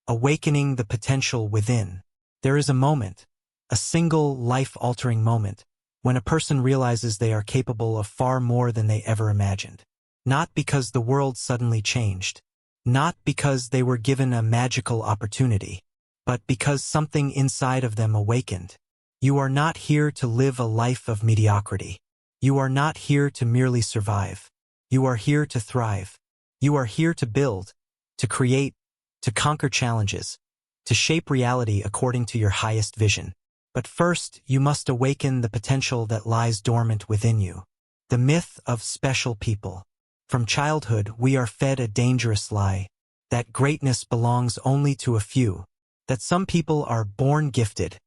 awakening the potential within. There is a moment, a single life-altering moment, when a person realizes they are capable of far more than they ever imagined. Not because the world suddenly changed, not because they were given a magical opportunity, but because something inside of them awakened. You are not here to live a life of mediocrity. You are not here to merely survive. You are here to thrive. You are here to build, to create, to conquer challenges, to shape reality according to your highest vision. But first, you must awaken the potential that lies dormant within you. The myth of special people. From childhood, we are fed a dangerous lie, that greatness belongs only to a few, that some people are born gifted,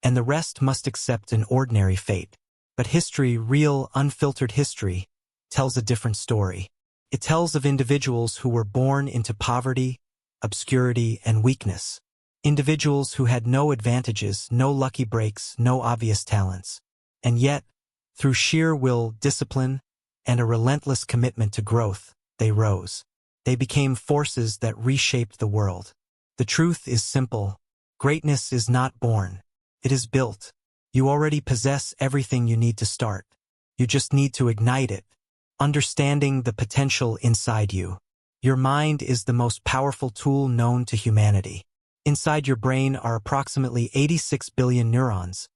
and the rest must accept an ordinary fate. But history, real, unfiltered history, tells a different story. It tells of individuals who were born into poverty, obscurity, and weakness. Individuals who had no advantages, no lucky breaks, no obvious talents. And yet, through sheer will, discipline, and a relentless commitment to growth, they rose. They became forces that reshaped the world. The truth is simple. Greatness is not born. It is built. You already possess everything you need to start. You just need to ignite it. Understanding the potential inside you. Your mind is the most powerful tool known to humanity. Inside your brain are approximately 86 billion neurons,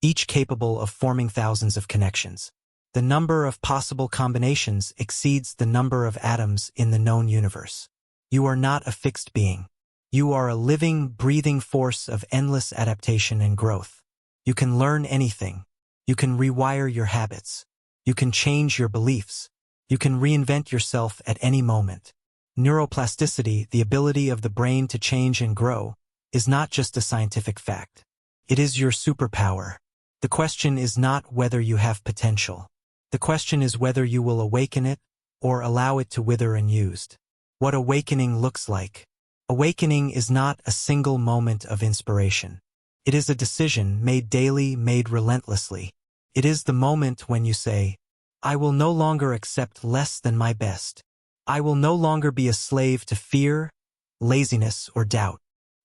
each capable of forming thousands of connections. The number of possible combinations exceeds the number of atoms in the known universe. You are not a fixed being. You are a living, breathing force of endless adaptation and growth. You can learn anything. You can rewire your habits. You can change your beliefs. You can reinvent yourself at any moment. Neuroplasticity, the ability of the brain to change and grow, is not just a scientific fact. It is your superpower. The question is not whether you have potential. The question is whether you will awaken it or allow it to wither unused. What awakening looks like. Awakening is not a single moment of inspiration. It is a decision made daily, made relentlessly. It is the moment when you say, I will no longer accept less than my best. I will no longer be a slave to fear, laziness, or doubt.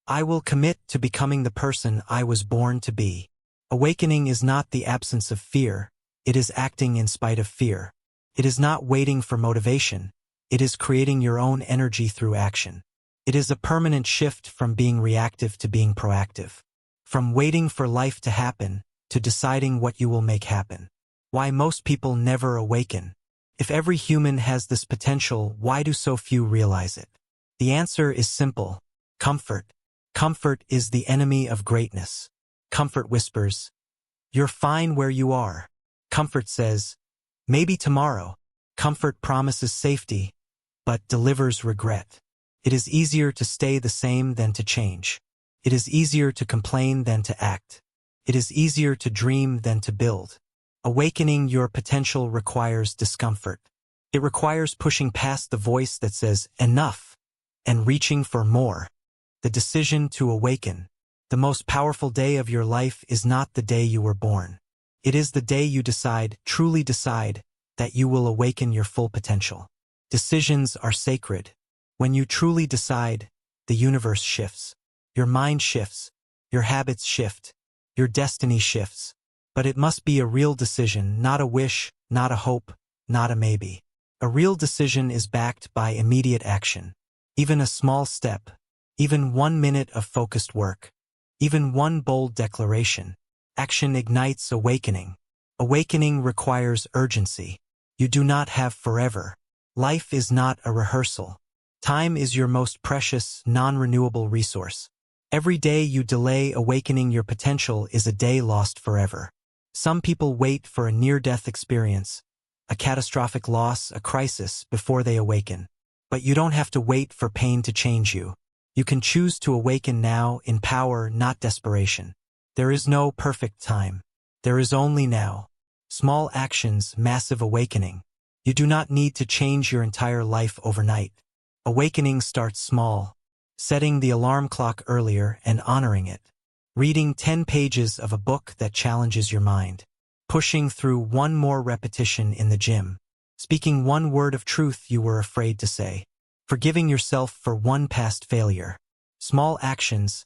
I will commit to becoming the person I was born to be. Awakening is not the absence of fear. It is acting in spite of fear. It is not waiting for motivation. It is creating your own energy through action. It is a permanent shift from being reactive to being proactive. From waiting for life to happen to deciding what you will make happen. Why most people never awaken. If every human has this potential, why do so few realize it? The answer is simple. Comfort. Comfort is the enemy of greatness. Comfort whispers, you're fine where you are. Comfort says, maybe tomorrow. Comfort promises safety, but delivers regret. It is easier to stay the same than to change. It is easier to complain than to act. It is easier to dream than to build. Awakening your potential requires discomfort. It requires pushing past the voice that says, enough, and reaching for more. The decision to awaken. The most powerful day of your life is not the day you were born. It is the day you decide, truly decide, that you will awaken your full potential. Decisions are sacred. When you truly decide, the universe shifts. Your mind shifts. Your habits shift. Your destiny shifts. But it must be a real decision, not a wish, not a hope, not a maybe. A real decision is backed by immediate action. Even a small step, even 1 minute of focused work, even one bold declaration. Action ignites awakening. Awakening requires urgency. You do not have forever. Life is not a rehearsal. Time is your most precious, non-renewable resource. Every day you delay awakening your potential is a day lost forever. Some people wait for a near-death experience, a catastrophic loss, a crisis, before they awaken. But you don't have to wait for pain to change you. You can choose to awaken now in power, not desperation. There is no perfect time. There is only now. Small actions, massive awakening. You do not need to change your entire life overnight. Awakening starts small. Setting the alarm clock earlier and honoring it. Reading 10 pages of a book that challenges your mind. Pushing through one more repetition in the gym. Speaking one word of truth you were afraid to say. Forgiving yourself for one past failure. Small actions,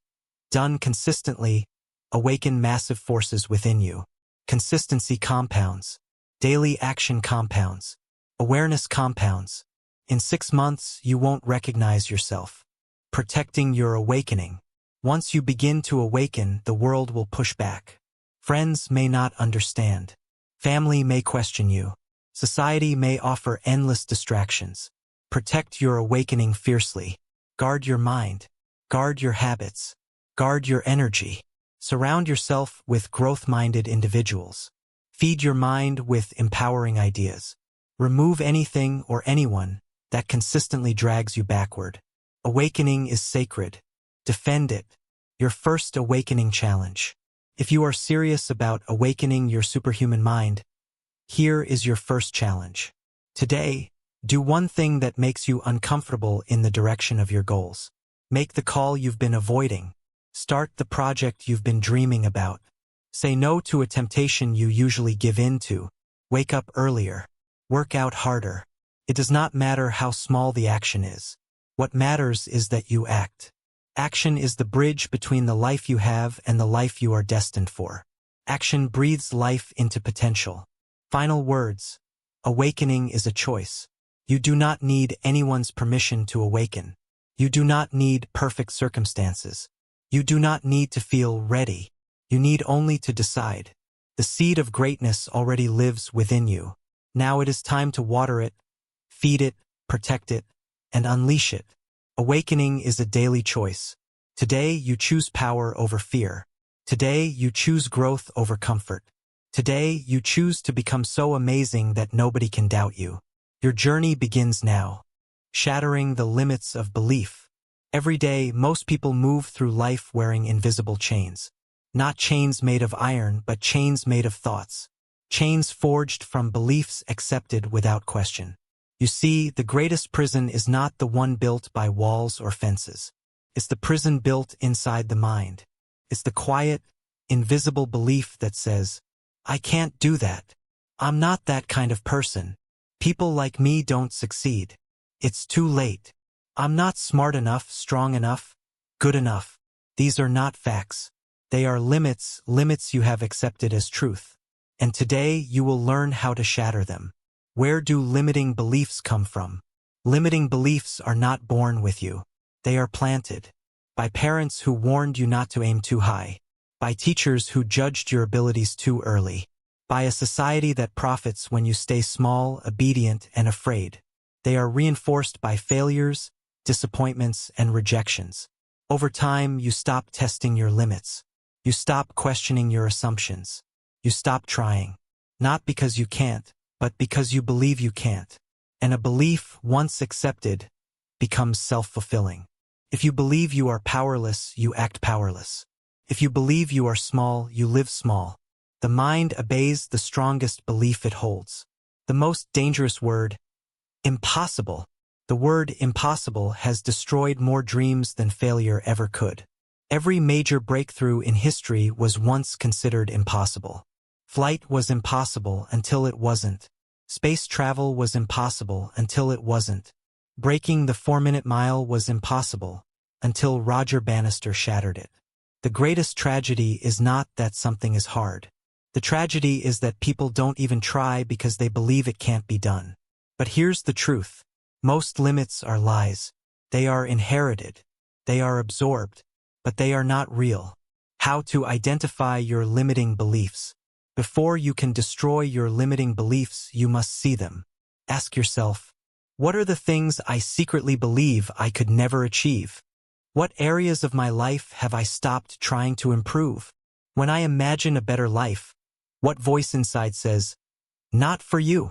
done consistently, awaken massive forces within you. Consistency compounds. Daily action compounds. Awareness compounds. In 6 months, you won't recognize yourself. Protecting your awakening. Once you begin to awaken, the world will push back. Friends may not understand. Family may question you. Society may offer endless distractions. Protect your awakening fiercely. Guard your mind. Guard your habits. Guard your energy. Surround yourself with growth-minded individuals. Feed your mind with empowering ideas. Remove anything or anyone that consistently drags you backward. Awakening is sacred. Defend it. Your first awakening challenge. If you are serious about awakening your superhuman mind, here is your first challenge. Today, do one thing that makes you uncomfortable in the direction of your goals. Make the call you've been avoiding. Start the project you've been dreaming about. Say no to a temptation you usually give in to. Wake up earlier. Work out harder. It does not matter how small the action is. What matters is that you act. Action is the bridge between the life you have and the life you are destined for. Action breathes life into potential. Final words. Awakening is a choice. You do not need anyone's permission to awaken. You do not need perfect circumstances. You do not need to feel ready. You need only to decide. The seed of greatness already lives within you. Now it is time to water it, feed it, protect it, and unleash it. Awakening is a daily choice. Today you choose power over fear. Today you choose growth over comfort. Today you choose to become so amazing that nobody can doubt you. Your journey begins now. Shattering the limits of belief. Every day, most people move through life wearing invisible chains. Not chains made of iron, but chains made of thoughts. Chains forged from beliefs accepted without question. You see, the greatest prison is not the one built by walls or fences. It's the prison built inside the mind. It's the quiet, invisible belief that says, I can't do that. I'm not that kind of person. People like me don't succeed. It's too late. I'm not smart enough, strong enough, good enough. These are not facts. They are limits you have accepted as truth. And today you will learn how to shatter them. Where do limiting beliefs come from? Limiting beliefs are not born with you. They are planted. By parents who warned you not to aim too high. By teachers who judged your abilities too early. By a society that profits when you stay small, obedient, and afraid. They are reinforced by failures, disappointments, and rejections. Over time, you stop testing your limits. You stop questioning your assumptions. You stop trying. Not because you can't, but because you believe you can't. And a belief, once accepted, becomes self-fulfilling. If you believe you are powerless, you act powerless. If you believe you are small, you live small. The mind obeys the strongest belief it holds. The most dangerous word, impossible. The word impossible has destroyed more dreams than failure ever could. Every major breakthrough in history was once considered impossible. Flight was impossible until it wasn't. Space travel was impossible until it wasn't. Breaking the 4-minute mile was impossible until Roger Bannister shattered it. The greatest tragedy is not that something is hard. The tragedy is that people don't even try because they believe it can't be done. But here's the truth. Most limits are lies. They are inherited. They are absorbed. But they are not real. How to identify your limiting beliefs. Before you can destroy your limiting beliefs, you must see them. Ask yourself, what are the things I secretly believe I could never achieve? What areas of my life have I stopped trying to improve? When I imagine a better life, what voice inside says, not for you?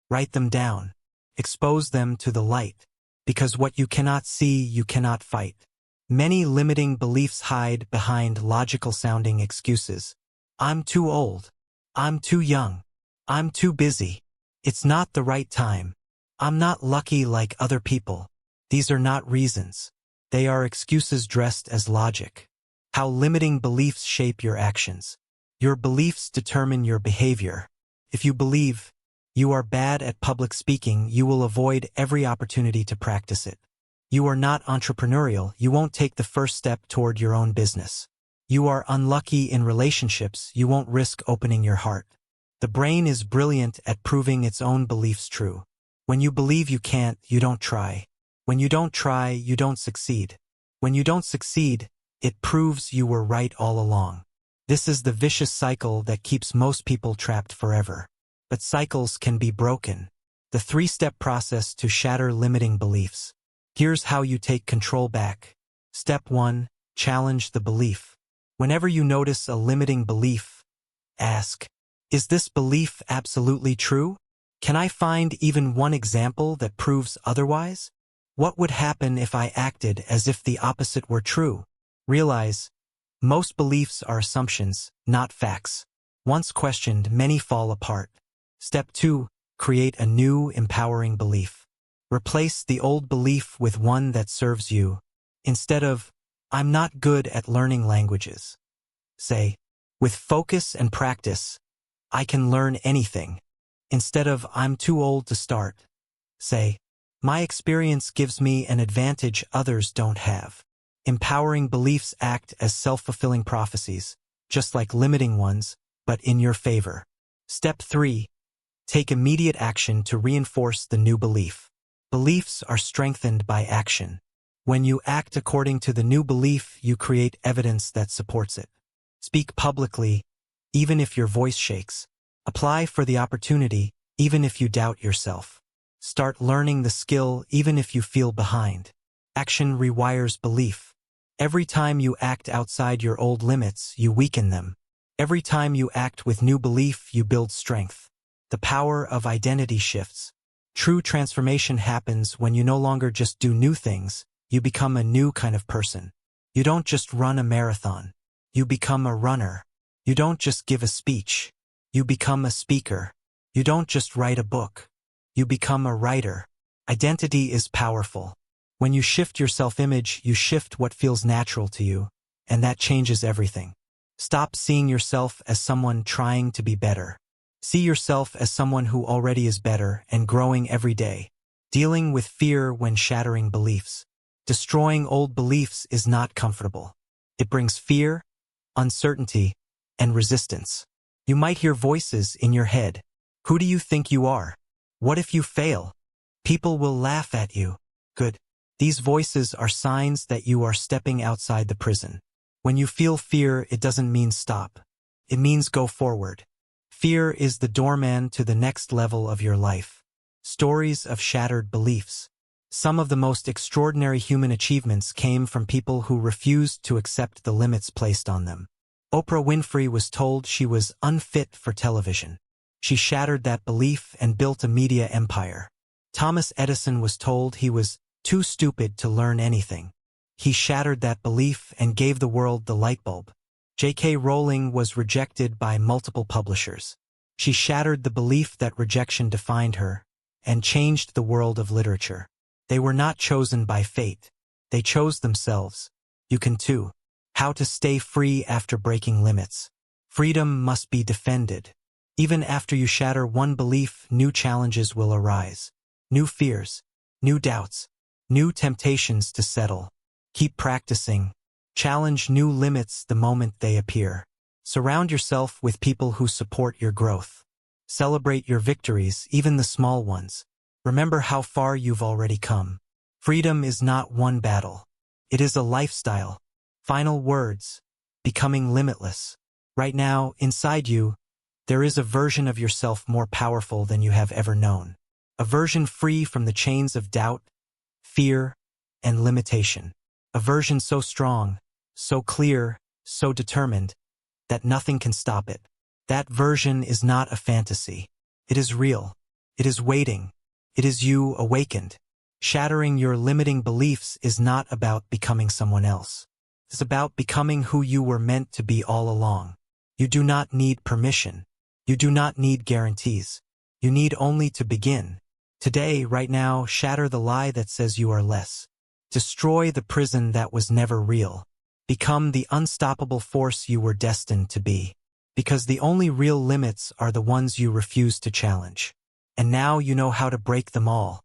Write them down. Expose them to the light. Because what you cannot see, you cannot fight. Many limiting beliefs hide behind logical-sounding excuses. I'm too old. I'm too young. I'm too busy. It's not the right time. I'm not lucky like other people. These are not reasons. They are excuses dressed as logic. How limiting beliefs shape your actions. Your beliefs determine your behavior. If you believe you are bad at public speaking, you will avoid every opportunity to practice it. You are not entrepreneurial, you won't take the first step toward your own business. You are unlucky in relationships, you won't risk opening your heart. The brain is brilliant at proving its own beliefs true. When you believe you can't, you don't try. When you don't try, you don't succeed. When you don't succeed, it proves you were right all along. This is the vicious cycle that keeps most people trapped forever. But cycles can be broken. The 3-step process to shatter limiting beliefs. Here's how you take control back. Step 1. Challenge the belief. Whenever you notice a limiting belief, ask, is this belief absolutely true? Can I find even one example that proves otherwise? What would happen if I acted as if the opposite were true? Realize, most beliefs are assumptions, not facts. Once questioned, many fall apart. Step 2. Create a new, empowering belief. Replace the old belief with one that serves you. Instead of, I'm not good at learning languages, say, with focus and practice, I can learn anything. Instead of, I'm too old to start, say, my experience gives me an advantage others don't have. Empowering beliefs act as self-fulfilling prophecies, just like limiting ones, but in your favor. Step 3. Take immediate action to reinforce the new belief. Beliefs are strengthened by action. When you act according to the new belief, you create evidence that supports it. Speak publicly, even if your voice shakes. Apply for the opportunity, even if you doubt yourself. Start learning the skill, even if you feel behind. Action rewires belief. Every time you act outside your old limits, you weaken them. Every time you act with new belief, you build strength. The power of identity shifts. True transformation happens when you no longer just do new things, you become a new kind of person. You don't just run a marathon. You become a runner. You don't just give a speech. You become a speaker. You don't just write a book. You become a writer. Identity is powerful. When you shift your self-image, you shift what feels natural to you, and that changes everything. Stop seeing yourself as someone trying to be better. See yourself as someone who already is better and growing every day. Dealing with fear when shattering beliefs. Destroying old beliefs is not comfortable. It brings fear, uncertainty, and resistance. You might hear voices in your head. Who do you think you are? What if you fail? People will laugh at you. Good. These voices are signs that you are stepping outside the prison. When you feel fear, it doesn't mean stop. It means go forward. Fear is the doorman to the next level of your life. Stories of shattered beliefs. Some of the most extraordinary human achievements came from people who refused to accept the limits placed on them. Oprah Winfrey was told she was unfit for television. She shattered that belief and built a media empire. Thomas Edison was told he was too stupid to learn anything. He shattered that belief and gave the world the light bulb. J.K. Rowling was rejected by multiple publishers. She shattered the belief that rejection defined her and changed the world of literature. They were not chosen by fate. They chose themselves. You can too. How to stay free after breaking limits. Freedom must be defended. Even after you shatter one belief, new challenges will arise. New fears, new doubts, new temptations to settle. Keep practicing. Challenge new limits the moment they appear. Surround yourself with people who support your growth. Celebrate your victories, even the small ones. Remember how far you've already come. Freedom is not one battle. It is a lifestyle. Final words. Becoming limitless. Right now, inside you, there is a version of yourself more powerful than you have ever known. A version free from the chains of doubt, fear, and limitation. A version so strong, so clear, so determined, that nothing can stop it. That version is not a fantasy. It is real. It is waiting. It is you awakened. Shattering your limiting beliefs is not about becoming someone else. It's about becoming who you were meant to be all along. You do not need permission. You do not need guarantees. You need only to begin. Today, right now, shatter the lie that says you are less. Destroy the prison that was never real. Become the unstoppable force you were destined to be. Because the only real limits are the ones you refuse to challenge. And now you know how to break them all.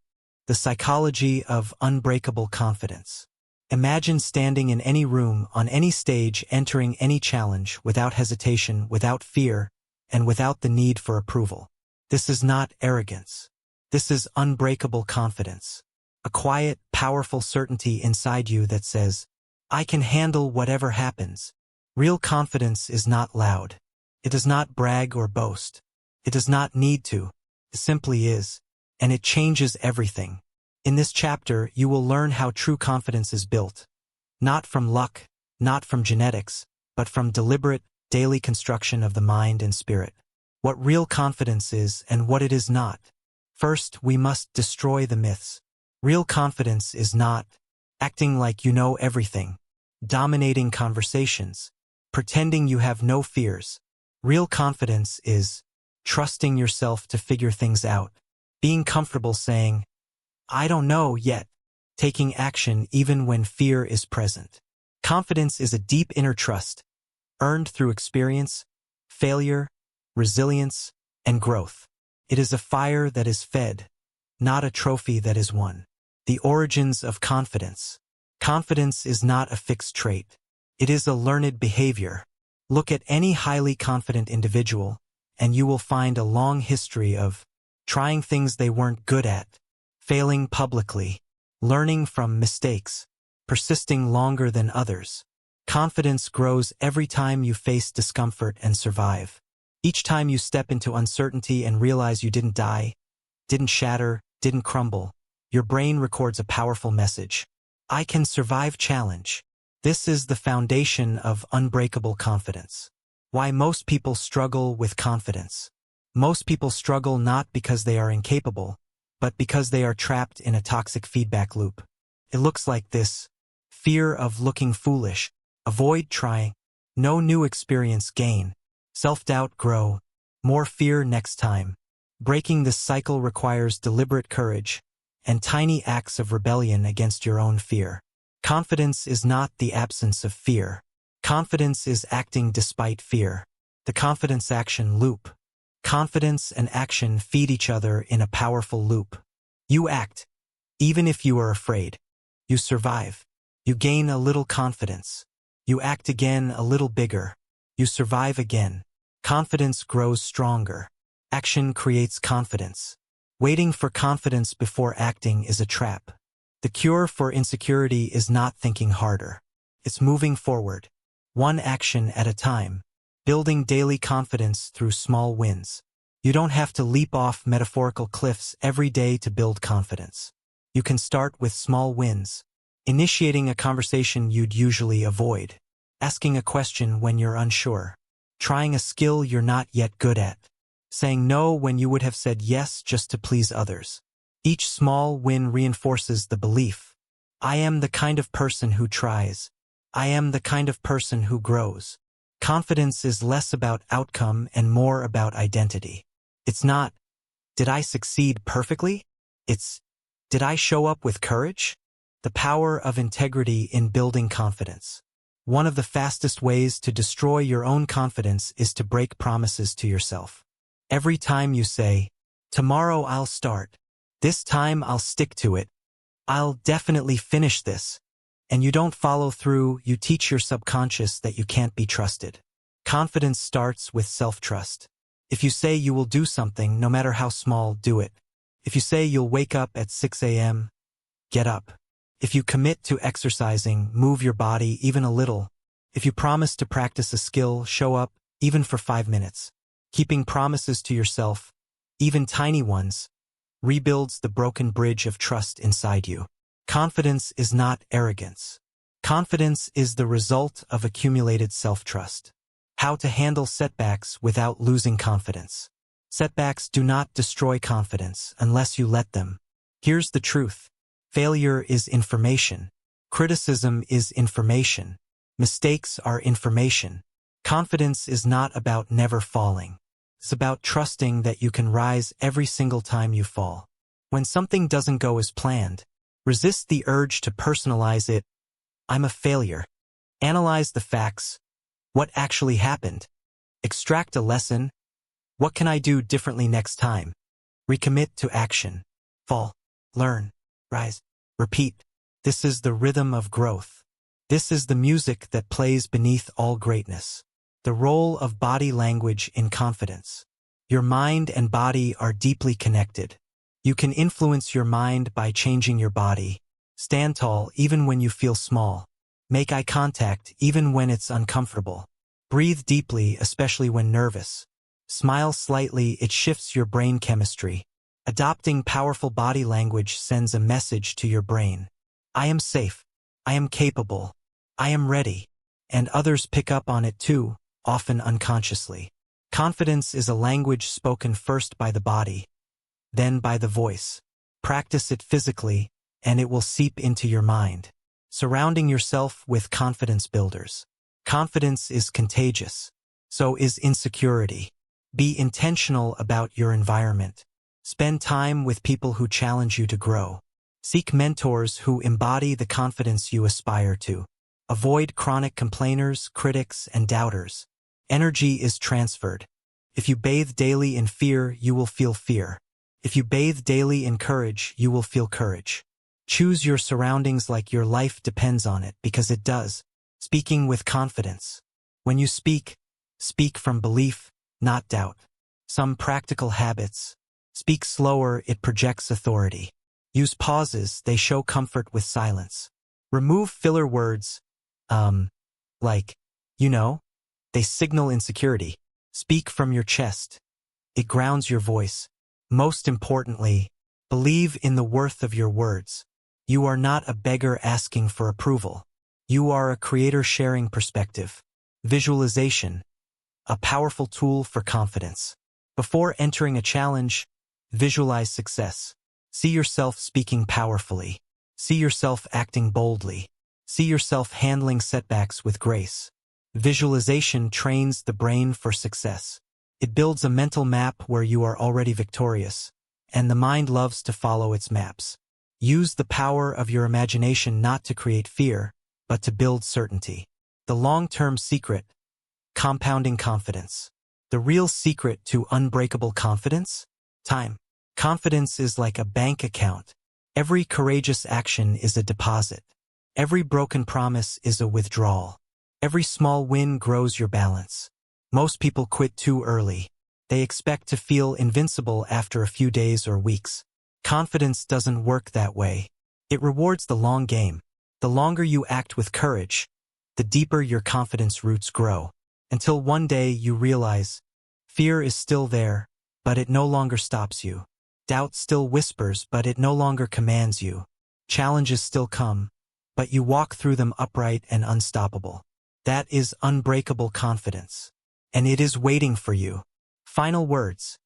The psychology of unbreakable confidence. Imagine standing in any room, on any stage, entering any challenge, without hesitation, without fear, and without the need for approval. This is not arrogance. This is unbreakable confidence. A quiet, powerful certainty inside you that says, I can handle whatever happens. Real confidence is not loud. It does not brag or boast. It does not need to. It simply is. And it changes everything. In this chapter, you will learn how true confidence is built. Not from luck, not from genetics, but from deliberate, daily construction of the mind and spirit. What real confidence is and what it is not. First, we must destroy the myths. Real confidence is not acting like you know everything, dominating conversations, pretending you have no fears. Real confidence is trusting yourself to figure things out, being comfortable saying, I don't know yet, taking action even when fear is present. Confidence is a deep inner trust, earned through experience, failure, resilience, and growth. It is a fire that is fed, not a trophy that is won. The origins of confidence. Confidence is not a fixed trait. It is a learned behavior. Look at any highly confident individual, and you will find a long history of trying things they weren't good at, failing publicly, learning from mistakes, persisting longer than others. Confidence grows every time you face discomfort and survive. Each time you step into uncertainty and realize you didn't die, didn't shatter, didn't crumble, your brain records a powerful message. I can survive challenge. This is the foundation of unbreakable confidence. Why most people struggle with confidence. Most people struggle not because they are incapable, but because they are trapped in a toxic feedback loop. It looks like this: fear of looking foolish, avoid trying, no new experience gain, self-doubt grow, more fear next time. Breaking this cycle requires deliberate courage and tiny acts of rebellion against your own fear. Confidence is not the absence of fear. Confidence is acting despite fear. The confidence-action loop. Confidence and action feed each other in a powerful loop. You act, even if you are afraid. You survive. You gain a little confidence. You act again a little bigger. You survive again. Confidence grows stronger. Action creates confidence. Waiting for confidence before acting is a trap. The cure for insecurity is not thinking harder. It's moving forward, one action at a time, building daily confidence through small wins. You don't have to leap off metaphorical cliffs every day to build confidence. You can start with small wins, initiating a conversation you'd usually avoid, asking a question when you're unsure, trying a skill you're not yet good at, saying no when you would have said yes just to please others. Each small win reinforces the belief. I am the kind of person who tries. I am the kind of person who grows. Confidence is less about outcome and more about identity. It's not, did I succeed perfectly? It's, did I show up with courage? The power of integrity in building confidence. One of the fastest ways to destroy your own confidence is to break promises to yourself. Every time you say, tomorrow I'll start, this time I'll stick to it, I'll definitely finish this, and you don't follow through, you teach your subconscious that you can't be trusted. Confidence starts with self-trust. If you say you will do something, no matter how small, do it. If you say you'll wake up at 6 a.m., get up. If you commit to exercising, move your body even a little. If you promise to practice a skill, show up, even for 5 minutes. Keeping promises to yourself, even tiny ones, rebuilds the broken bridge of trust inside you. Confidence is not arrogance. Confidence is the result of accumulated self-trust. How to handle setbacks without losing confidence. Setbacks do not destroy confidence unless you let them. Here's the truth. Failure is information. Criticism is information. Mistakes are information. Confidence is not about never falling. It's about trusting that you can rise every single time you fall. When something doesn't go as planned, resist the urge to personalize it. I'm a failure. Analyze the facts. What actually happened? Extract a lesson. What can I do differently next time? Recommit to action. Fall. Learn. rise, repeat. This is the rhythm of growth. This is the music that plays beneath all greatness. The role of body language in confidence. Your mind and body are deeply connected. You can influence your mind by changing your body. Stand tall even when you feel small. Make eye contact even when it's uncomfortable. Breathe deeply, especially when nervous. Smile slightly, it shifts your brain chemistry. Adopting powerful body language sends a message to your brain. I am safe. I am capable. I am ready. And others pick up on it too, often unconsciously. Confidence is a language spoken first by the body, then by the voice. Practice it physically, and it will seep into your mind. Surrounding yourself with confidence builders. Confidence is contagious. So is insecurity. Be intentional about your environment. Spend time with people who challenge you to grow. Seek mentors who embody the confidence you aspire to. Avoid chronic complainers, critics, and doubters. Energy is transferred. If you bathe daily in fear, you will feel fear. If you bathe daily in courage, you will feel courage. Choose your surroundings like your life depends on it, because it does. Speaking with confidence. When you speak, speak from belief, not doubt. Some practical habits. Speak slower, it projects authority. Use pauses, they show comfort with silence. Remove filler words, like, they signal insecurity. Speak from your chest. It grounds your voice. Most importantly, believe in the worth of your words. You are not a beggar asking for approval. You are a creator sharing perspective. Visualization. A powerful tool for confidence. Before entering a challenge, visualize success. See yourself speaking powerfully. See yourself acting boldly. See yourself handling setbacks with grace. Visualization trains the brain for success. It builds a mental map where you are already victorious, and the mind loves to follow its maps. Use the power of your imagination not to create fear, but to build certainty. The long-term secret. Compounding confidence. The real secret to unbreakable confidence? Time. Confidence is like a bank account. Every courageous action is a deposit. Every broken promise is a withdrawal. Every small win grows your balance. Most people quit too early. They expect to feel invincible after a few days or weeks. Confidence doesn't work that way. It rewards the long game. The longer you act with courage, the deeper your confidence roots grow. Until one day you realize, fear is still there, but it no longer stops you. Doubt still whispers, but it no longer commands you. Challenges still come, but you walk through them upright and unstoppable. That is unbreakable confidence. And it is waiting for you. Final words.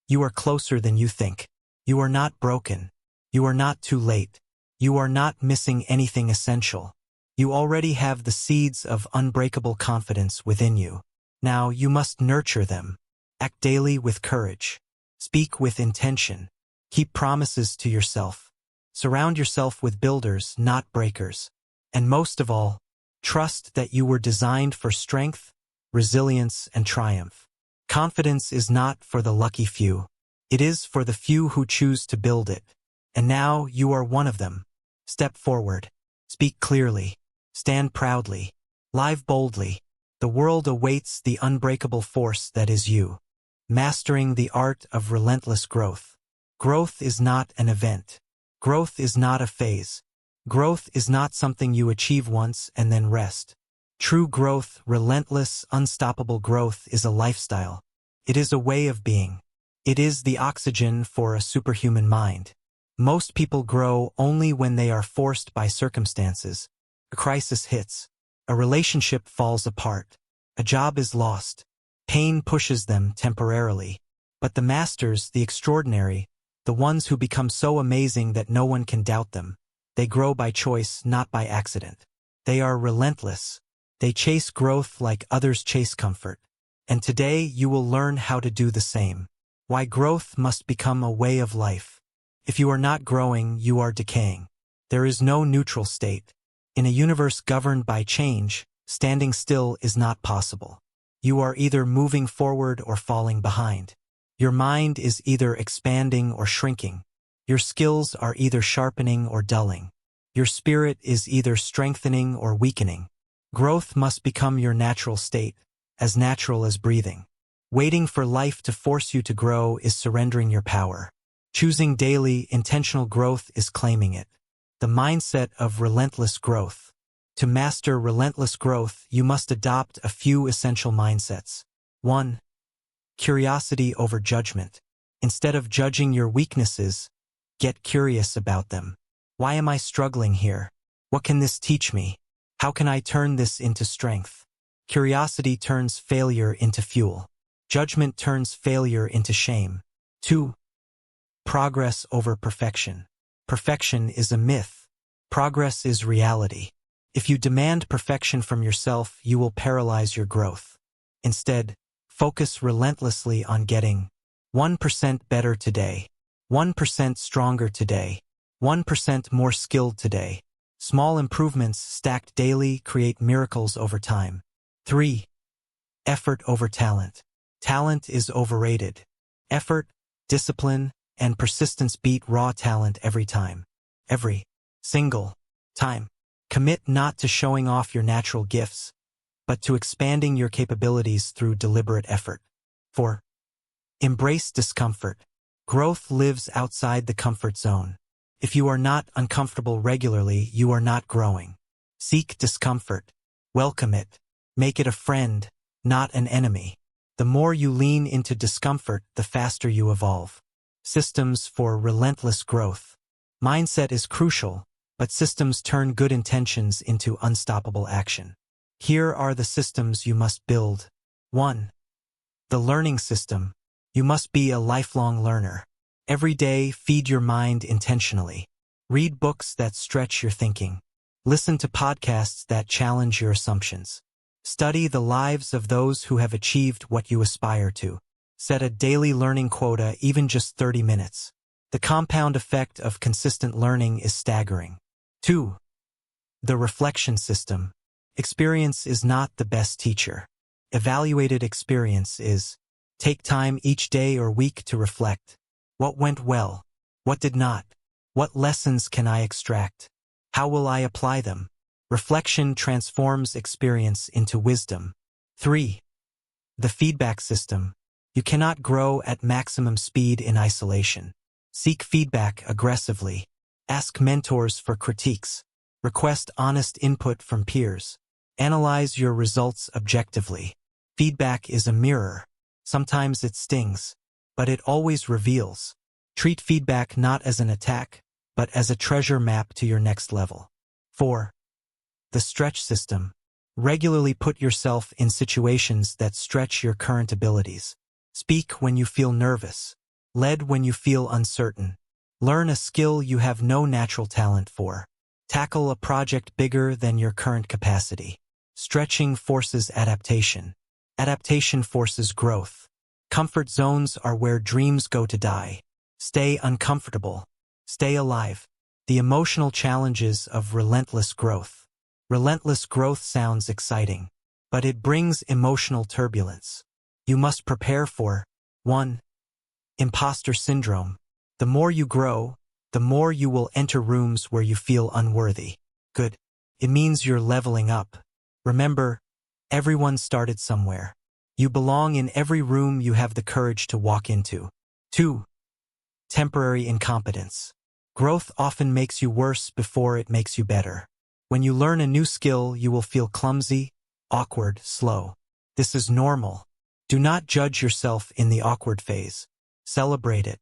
You are closer than you think. You are not broken. You are not too late. You are not missing anything essential. You already have the seeds of unbreakable confidence within you. Now you must nurture them. Act daily with courage. Speak with intention. Keep promises to yourself. Surround yourself with builders, not breakers. And most of all, trust that you were designed for strength, resilience, and triumph. Confidence is not for the lucky few. It is for the few who choose to build it. And now you are one of them. Step forward. Speak clearly. Stand proudly. Live boldly. The world awaits the unbreakable force that is you. Mastering the art of relentless growth. Growth is not an event. Growth is not a phase. Growth is not something you achieve once and then rest. True growth, relentless, unstoppable growth, is a lifestyle. It is a way of being. It is the oxygen for a superhuman mind. Most people grow only when they are forced by circumstances. A crisis hits. A relationship falls apart. A job is lost. Pain pushes them temporarily. But the masters, the extraordinary, the ones who become so amazing that no one can doubt them, they grow by choice, not by accident. They are relentless. They chase growth like others chase comfort. And today you will learn how to do the same. Why growth must become a way of life. If you are not growing, you are decaying. There is no neutral state. In a universe governed by change, standing still is not possible. You are either moving forward or falling behind. Your mind is either expanding or shrinking. Your skills are either sharpening or dulling. Your spirit is either strengthening or weakening. Growth must become your natural state, as natural as breathing. Waiting for life to force you to grow is surrendering your power. Choosing daily, intentional growth is claiming it. The mindset of relentless growth. To master relentless growth, you must adopt a few essential mindsets. 1. Curiosity over judgment. Instead of judging your weaknesses, get curious about them. Why am I struggling here? What can this teach me? How can I turn this into strength? Curiosity turns failure into fuel. Judgment turns failure into shame. 2. Progress over perfection. Perfection is a myth. Progress is reality. If you demand perfection from yourself, you will paralyze your growth. Instead, focus relentlessly on getting 1% better today, 1% stronger today, 1% more skilled today. Small improvements stacked daily create miracles over time. 3. Effort over talent. Talent is overrated. Effort, discipline, and persistence beat raw talent every time. Every single time. Commit not to showing off your natural gifts, but to expanding your capabilities through deliberate effort. 4. Embrace discomfort. Growth lives outside the comfort zone. If you are not uncomfortable regularly, you are not growing. Seek discomfort. Welcome it. Make it a friend, not an enemy. The more you lean into discomfort, the faster you evolve. Systems for relentless growth. Mindset is crucial, but systems turn good intentions into unstoppable action. Here are the systems you must build. 1. The learning system. You must be a lifelong learner. Every day, feed your mind intentionally. Read books that stretch your thinking. Listen to podcasts that challenge your assumptions. Study the lives of those who have achieved what you aspire to. Set a daily learning quota, even just 30 minutes. The compound effect of consistent learning is staggering. 2. The reflection system. Experience is not the best teacher. Evaluated experience is. Take time each day or week to reflect. What went well? What did not? What lessons can I extract? How will I apply them? Reflection transforms experience into wisdom. 3. The feedback system. You cannot grow at maximum speed in isolation. Seek feedback aggressively. Ask mentors for critiques. Request honest input from peers. Analyze your results objectively. Feedback is a mirror. Sometimes it stings, but it always reveals. Treat feedback not as an attack, but as a treasure map to your next level. 4. The stretch system. Regularly put yourself in situations that stretch your current abilities. Speak when you feel nervous. Lead when you feel uncertain. Learn a skill you have no natural talent for. Tackle a project bigger than your current capacity. Stretching forces adaptation. Adaptation forces growth. Comfort zones are where dreams go to die. Stay uncomfortable. Stay alive. The emotional challenges of relentless growth. Relentless growth sounds exciting, but it brings emotional turbulence. You must prepare for 1. Imposter syndrome. The more you grow, the more you will enter rooms where you feel unworthy. Good. It means you're leveling up. Remember, everyone started somewhere. You belong in every room you have the courage to walk into. 2. Temporary incompetence. Growth often makes you worse before it makes you better. When you learn a new skill, you will feel clumsy, awkward, slow. This is normal. Do not judge yourself in the awkward phase. Celebrate it.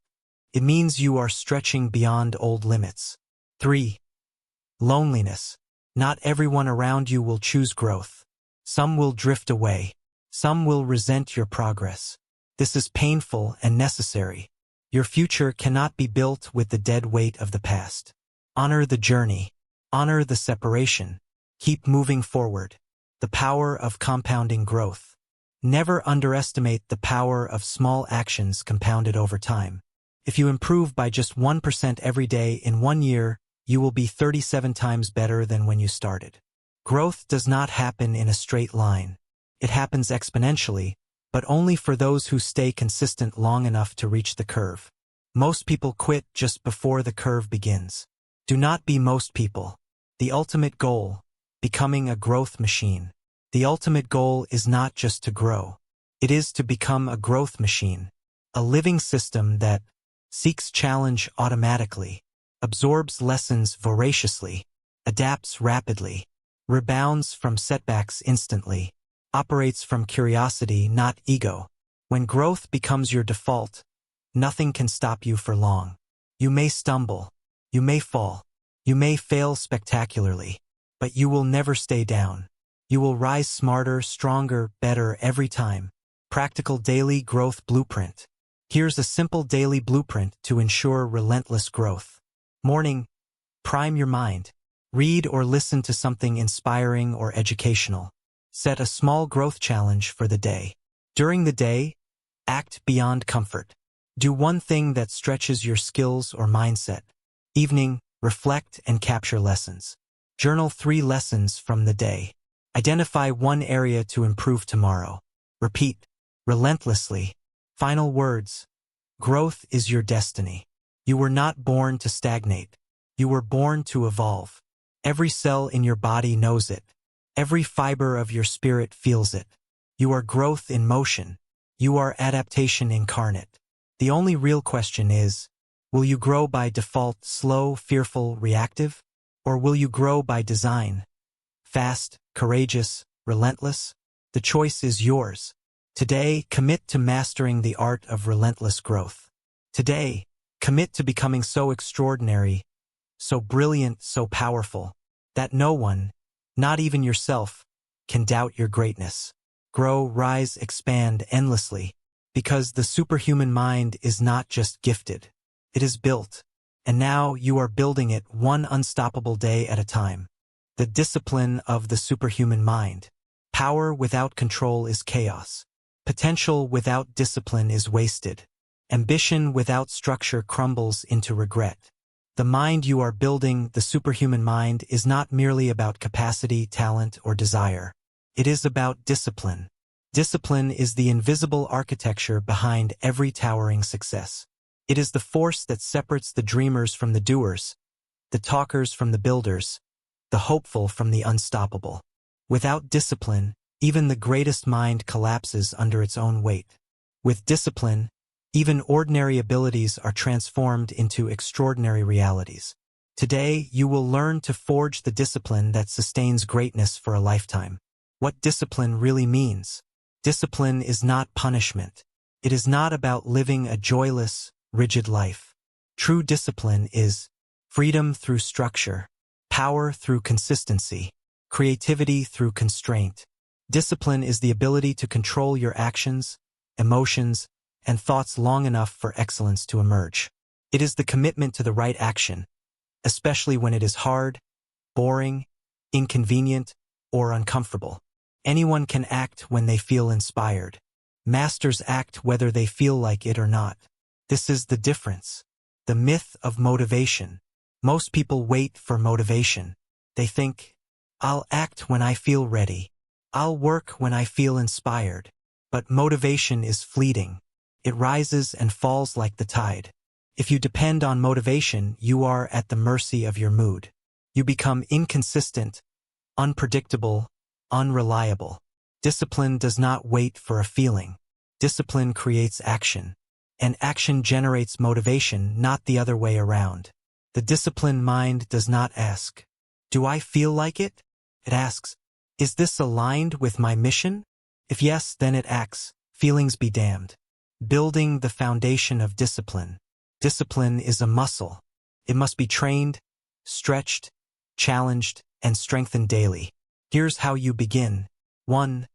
It means you are stretching beyond old limits. 3. Loneliness. Not everyone around you will choose growth. Some will drift away. Some will resent your progress. This is painful and necessary. Your future cannot be built with the dead weight of the past. Honor the journey. Honor the separation. Keep moving forward. The power of compounding growth. Never underestimate the power of small actions compounded over time. If you improve by just 1% every day in 1 year, you will be 37 times better than when you started. Growth does not happen in a straight line. It happens exponentially, but only for those who stay consistent long enough to reach the curve. Most people quit just before the curve begins. Do not be most people. The ultimate goal, becoming a growth machine. The ultimate goal is not just to grow. It is to become a growth machine, a living system that seeks challenge automatically, absorbs lessons voraciously, adapts rapidly, rebounds from setbacks instantly, operates from curiosity, not ego. When growth becomes your default, nothing can stop you for long. You may stumble, you may fall, you may fail spectacularly, but you will never stay down. You will rise smarter, stronger, better every time. Practical daily growth blueprint. Here's a simple daily blueprint to ensure relentless growth. Morning, prime your mind. Read or listen to something inspiring or educational. Set a small growth challenge for the day. During the day, act beyond comfort. Do one thing that stretches your skills or mindset. Evening, reflect and capture lessons. Journal 3 lessons from the day. Identify one area to improve tomorrow. Repeat, relentlessly. Final words. Growth is your destiny. You were not born to stagnate. You were born to evolve. Every cell in your body knows it. Every fiber of your spirit feels it. You are growth in motion. You are adaptation incarnate. The only real question is, will you grow by default, slow, fearful, reactive? Or will you grow by design? Fast, courageous, relentless? The choice is yours. Today, commit to mastering the art of relentless growth. Today, commit to becoming so extraordinary, so brilliant, so powerful, that no one, not even yourself, can doubt your greatness. Grow, rise, expand endlessly, because the superhuman mind is not just gifted, it is built, and now you are building it one unstoppable day at a time. The discipline of the superhuman mind. Power without control is chaos. Potential without discipline is wasted. Ambition without structure crumbles into regret. The mind you are building, the superhuman mind, is not merely about capacity, talent, or desire. It is about discipline. Discipline is the invisible architecture behind every towering success. It is the force that separates the dreamers from the doers, the talkers from the builders, the hopeful from the unstoppable. Without discipline, even the greatest mind collapses under its own weight. With discipline, even ordinary abilities are transformed into extraordinary realities. Today, you will learn to forge the discipline that sustains greatness for a lifetime. What discipline really means. Discipline is not punishment. It is not about living a joyless, rigid life. True discipline is freedom through structure, power through consistency, creativity through constraint. Discipline is the ability to control your actions, emotions, and thoughts long enough for excellence to emerge. It is the commitment to the right action, especially when it is hard, boring, inconvenient, or uncomfortable. Anyone can act when they feel inspired. Masters act whether they feel like it or not. This is the difference. The myth of motivation. Most people wait for motivation. They think, I'll act when I feel ready. I'll work when I feel inspired. But motivation is fleeting. It rises and falls like the tide. If you depend on motivation, you are at the mercy of your mood. You become inconsistent, unpredictable, unreliable. Discipline does not wait for a feeling. Discipline creates action. And action generates motivation, not the other way around. The disciplined mind does not ask, do I feel like it? It asks, is this aligned with my mission? If yes, then it acts. Feelings be damned. Building the foundation of discipline. Discipline is a muscle. It must be trained, stretched, challenged, and strengthened daily. Here's how you begin. 1.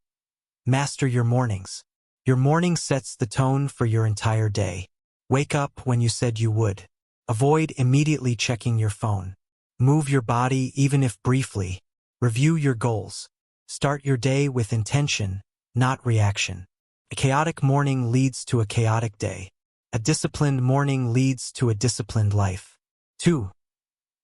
Master your mornings. Your morning sets the tone for your entire day. Wake up when you said you would. Avoid immediately checking your phone. Move your body even if briefly. Review your goals. Start your day with intention, not reaction. A chaotic morning leads to a chaotic day. A disciplined morning leads to a disciplined life. 2.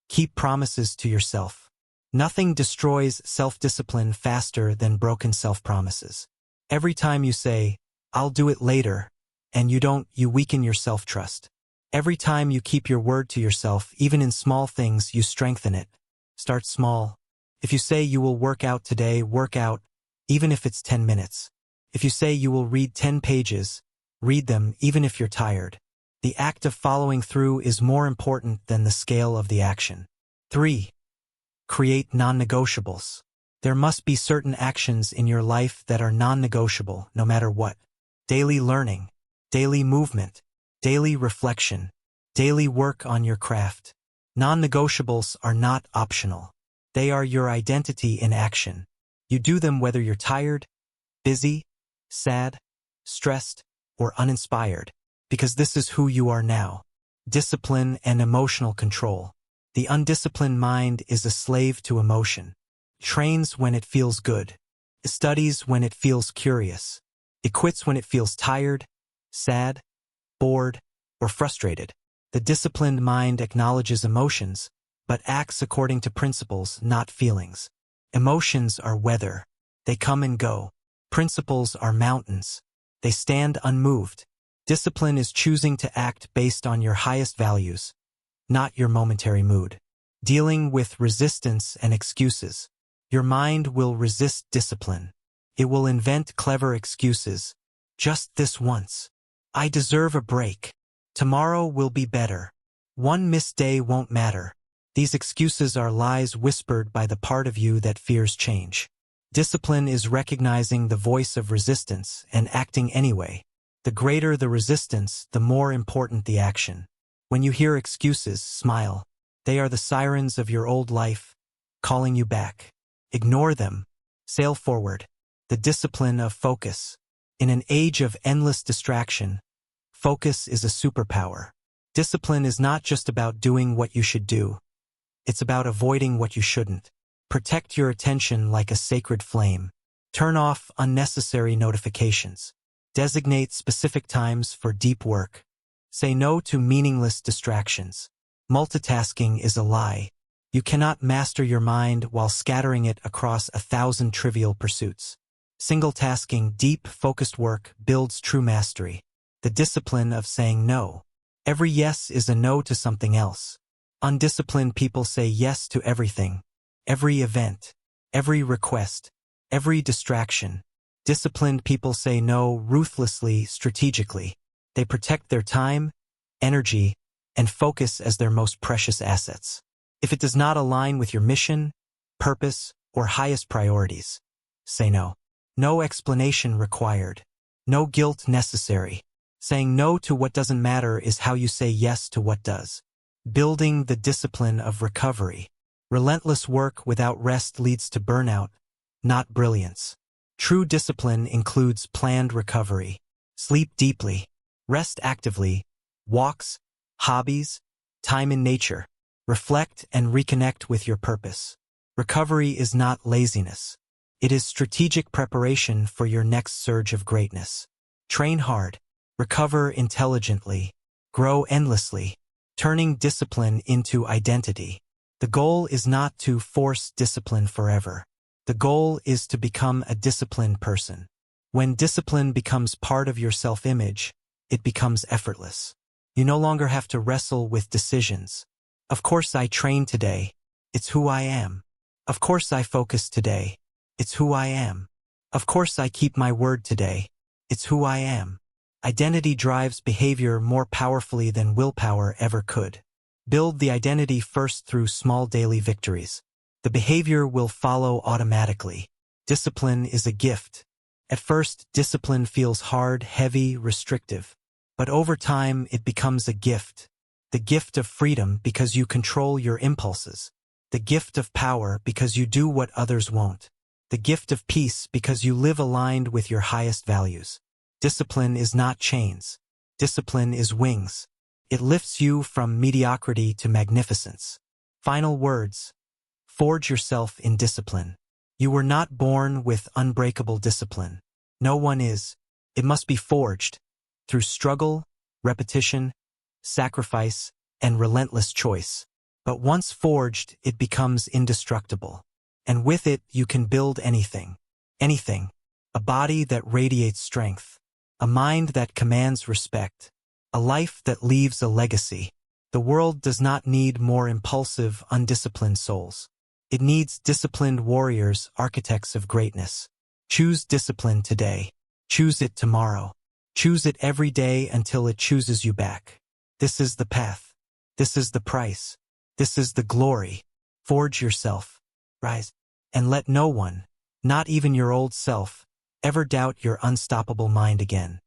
Keep promises to yourself. Nothing destroys self-discipline faster than broken self-promises. Every time you say, I'll do it later, and you don't, you weaken your self-trust. Every time you keep your word to yourself, even in small things, you strengthen it. Start small. If you say you will work out today, work out, even if it's 10 minutes. If you say you will read 10 pages, read them even if you're tired. The act of following through is more important than the scale of the action. 3. Create non-negotiables. There must be certain actions in your life that are non-negotiable, no matter what. Daily learning, daily movement, daily reflection, daily work on your craft. Non-negotiables are not optional. They are your identity in action. You do them whether you're tired, busy, sad, stressed, or uninspired, because this is who you are now. Discipline and emotional control. The undisciplined mind is a slave to emotion. Trains when it feels good. Studies when it feels curious. It quits when it feels tired, sad, bored, or frustrated. The disciplined mind acknowledges emotions, but acts according to principles, not feelings. Emotions are weather. They come and go. Principles are mountains. They stand unmoved. Discipline is choosing to act based on your highest values, not your momentary mood. Dealing with resistance and excuses. Your mind will resist discipline. It will invent clever excuses. Just this once. I deserve a break. Tomorrow will be better. One missed day won't matter. These excuses are lies whispered by the part of you that fears change. Discipline is recognizing the voice of resistance and acting anyway. The greater the resistance, the more important the action. When you hear excuses, smile. They are the sirens of your old life, calling you back. Ignore them. Sail forward. The discipline of focus. In an age of endless distraction, focus is a superpower. Discipline is not just about doing what you should do. It's about avoiding what you shouldn't. Protect your attention like a sacred flame. Turn off unnecessary notifications. Designate specific times for deep work. Say no to meaningless distractions. Multitasking is a lie. You cannot master your mind while scattering it across 1,000 trivial pursuits. Single-tasking, deep, focused work builds true mastery. The discipline of saying no. Every yes is a no to something else. Undisciplined people say yes to everything. Every event. Every request. Every distraction. Disciplined people say no ruthlessly, strategically. They protect their time, energy, and focus as their most precious assets. If it does not align with your mission, purpose, or highest priorities, say no. No explanation required. No guilt necessary. Saying no to what doesn't matter is how you say yes to what does. Building the discipline of recovery. Relentless work without rest leads to burnout, not brilliance. True discipline includes planned recovery. Sleep deeply. Rest actively. Walks, hobbies, time in nature. Reflect and reconnect with your purpose. Recovery is not laziness. It is strategic preparation for your next surge of greatness. Train hard. Recover intelligently. Grow endlessly. Turning discipline into identity. The goal is not to force discipline forever. The goal is to become a disciplined person. When discipline becomes part of your self-image, it becomes effortless. You no longer have to wrestle with decisions. Of course I train today. It's who I am. Of course I focus today. It's who I am. Of course I keep my word today. It's who I am. Identity drives behavior more powerfully than willpower ever could. Build the identity first through small daily victories. The behavior will follow automatically. Discipline is a gift. At first, discipline feels hard, heavy, restrictive. But over time, it becomes a gift. The gift of freedom because you control your impulses. The gift of power because you do what others won't. The gift of peace because you live aligned with your highest values. Discipline is not chains. Discipline is wings. It lifts you from mediocrity to magnificence. Final words. Forge yourself in discipline. You were not born with unbreakable discipline. No one is. It must be forged through struggle, repetition, sacrifice, and relentless choice. But once forged, it becomes indestructible. And with it, you can build anything. Anything. A body that radiates strength. A mind that commands respect. a life that leaves a legacy. The world does not need more impulsive, undisciplined souls. It needs disciplined warriors, architects of greatness. Choose discipline today. Choose it tomorrow. Choose it every day until it chooses you back. This is the path. This is the price. This is the glory. Forge yourself. Rise. And let no one, not even your old self, ever doubt your unstoppable mind again.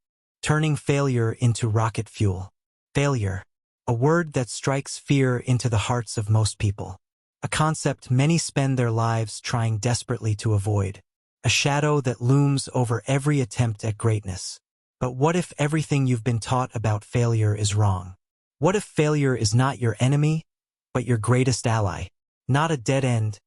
Turning failure into rocket fuel. Failure. A word that strikes fear into the hearts of most people. A concept many spend their lives trying desperately to avoid. A shadow that looms over every attempt at greatness. But what if everything you've been taught about failure is wrong? What if failure is not your enemy, but your greatest ally? Not a dead end,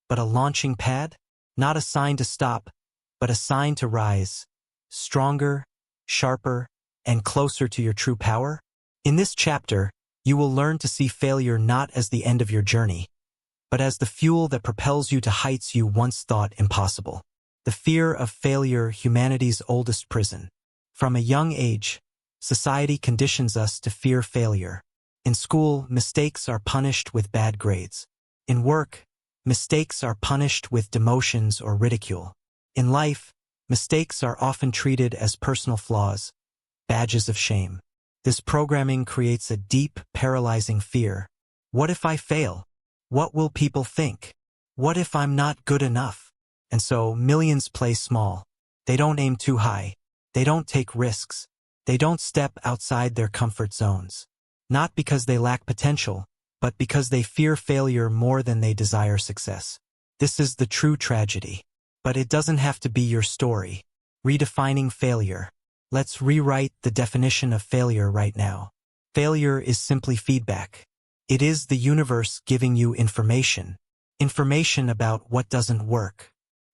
but a launching pad? Not a sign to stop, but a sign to rise. Stronger, sharper, and closer to your true power? In this chapter, you will learn to see failure not as the end of your journey, but as the fuel that propels you to heights you once thought impossible. The fear of failure, humanity's oldest prison. From a young age, society conditions us to fear failure. In school, mistakes are punished with bad grades. In work, mistakes are punished with demotions or ridicule. In life, mistakes are often treated as personal flaws, badges of shame. This programming creates a deep, paralyzing fear. What if I fail? What will people think? What if I'm not good enough? And so millions play small. They don't aim too high. They don't take risks. They don't step outside their comfort zones. Not because they lack potential, but because they fear failure more than they desire success. This is the true tragedy. But it doesn't have to be your story. Redefining failure. Let's rewrite the definition of failure right now. Failure is simply feedback. It is the universe giving you information. Information about what doesn't work.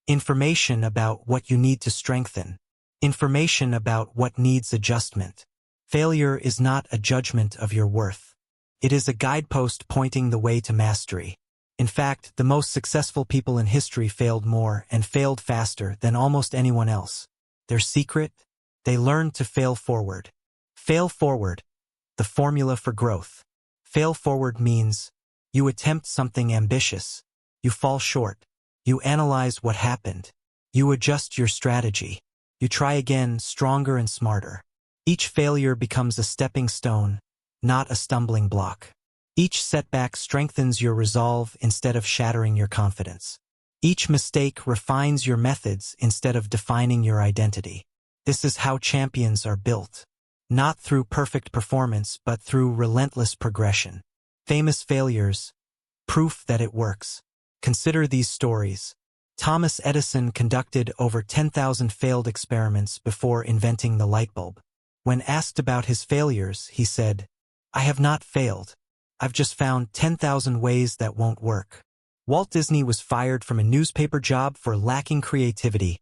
Information about what you need to strengthen. Information about what needs adjustment. Failure is not a judgment of your worth. It is a guidepost pointing the way to mastery. In fact, the most successful people in history failed more and failed faster than almost anyone else. Their secret? They learned to fail forward. Fail forward. The formula for growth. Fail forward means you attempt something ambitious. You fall short. You analyze what happened. You adjust your strategy. You try again, stronger and smarter. Each failure becomes a stepping stone, not a stumbling block. Each setback strengthens your resolve instead of shattering your confidence. Each mistake refines your methods instead of defining your identity. This is how champions are built. Not through perfect performance, but through relentless progression. Famous failures. Proof that it works. Consider these stories. Thomas Edison conducted over 10,000 failed experiments before inventing the light bulb. When asked about his failures, he said, "I have not failed. I've just found 10,000 ways that won't work." Walt Disney was fired from a newspaper job for lacking creativity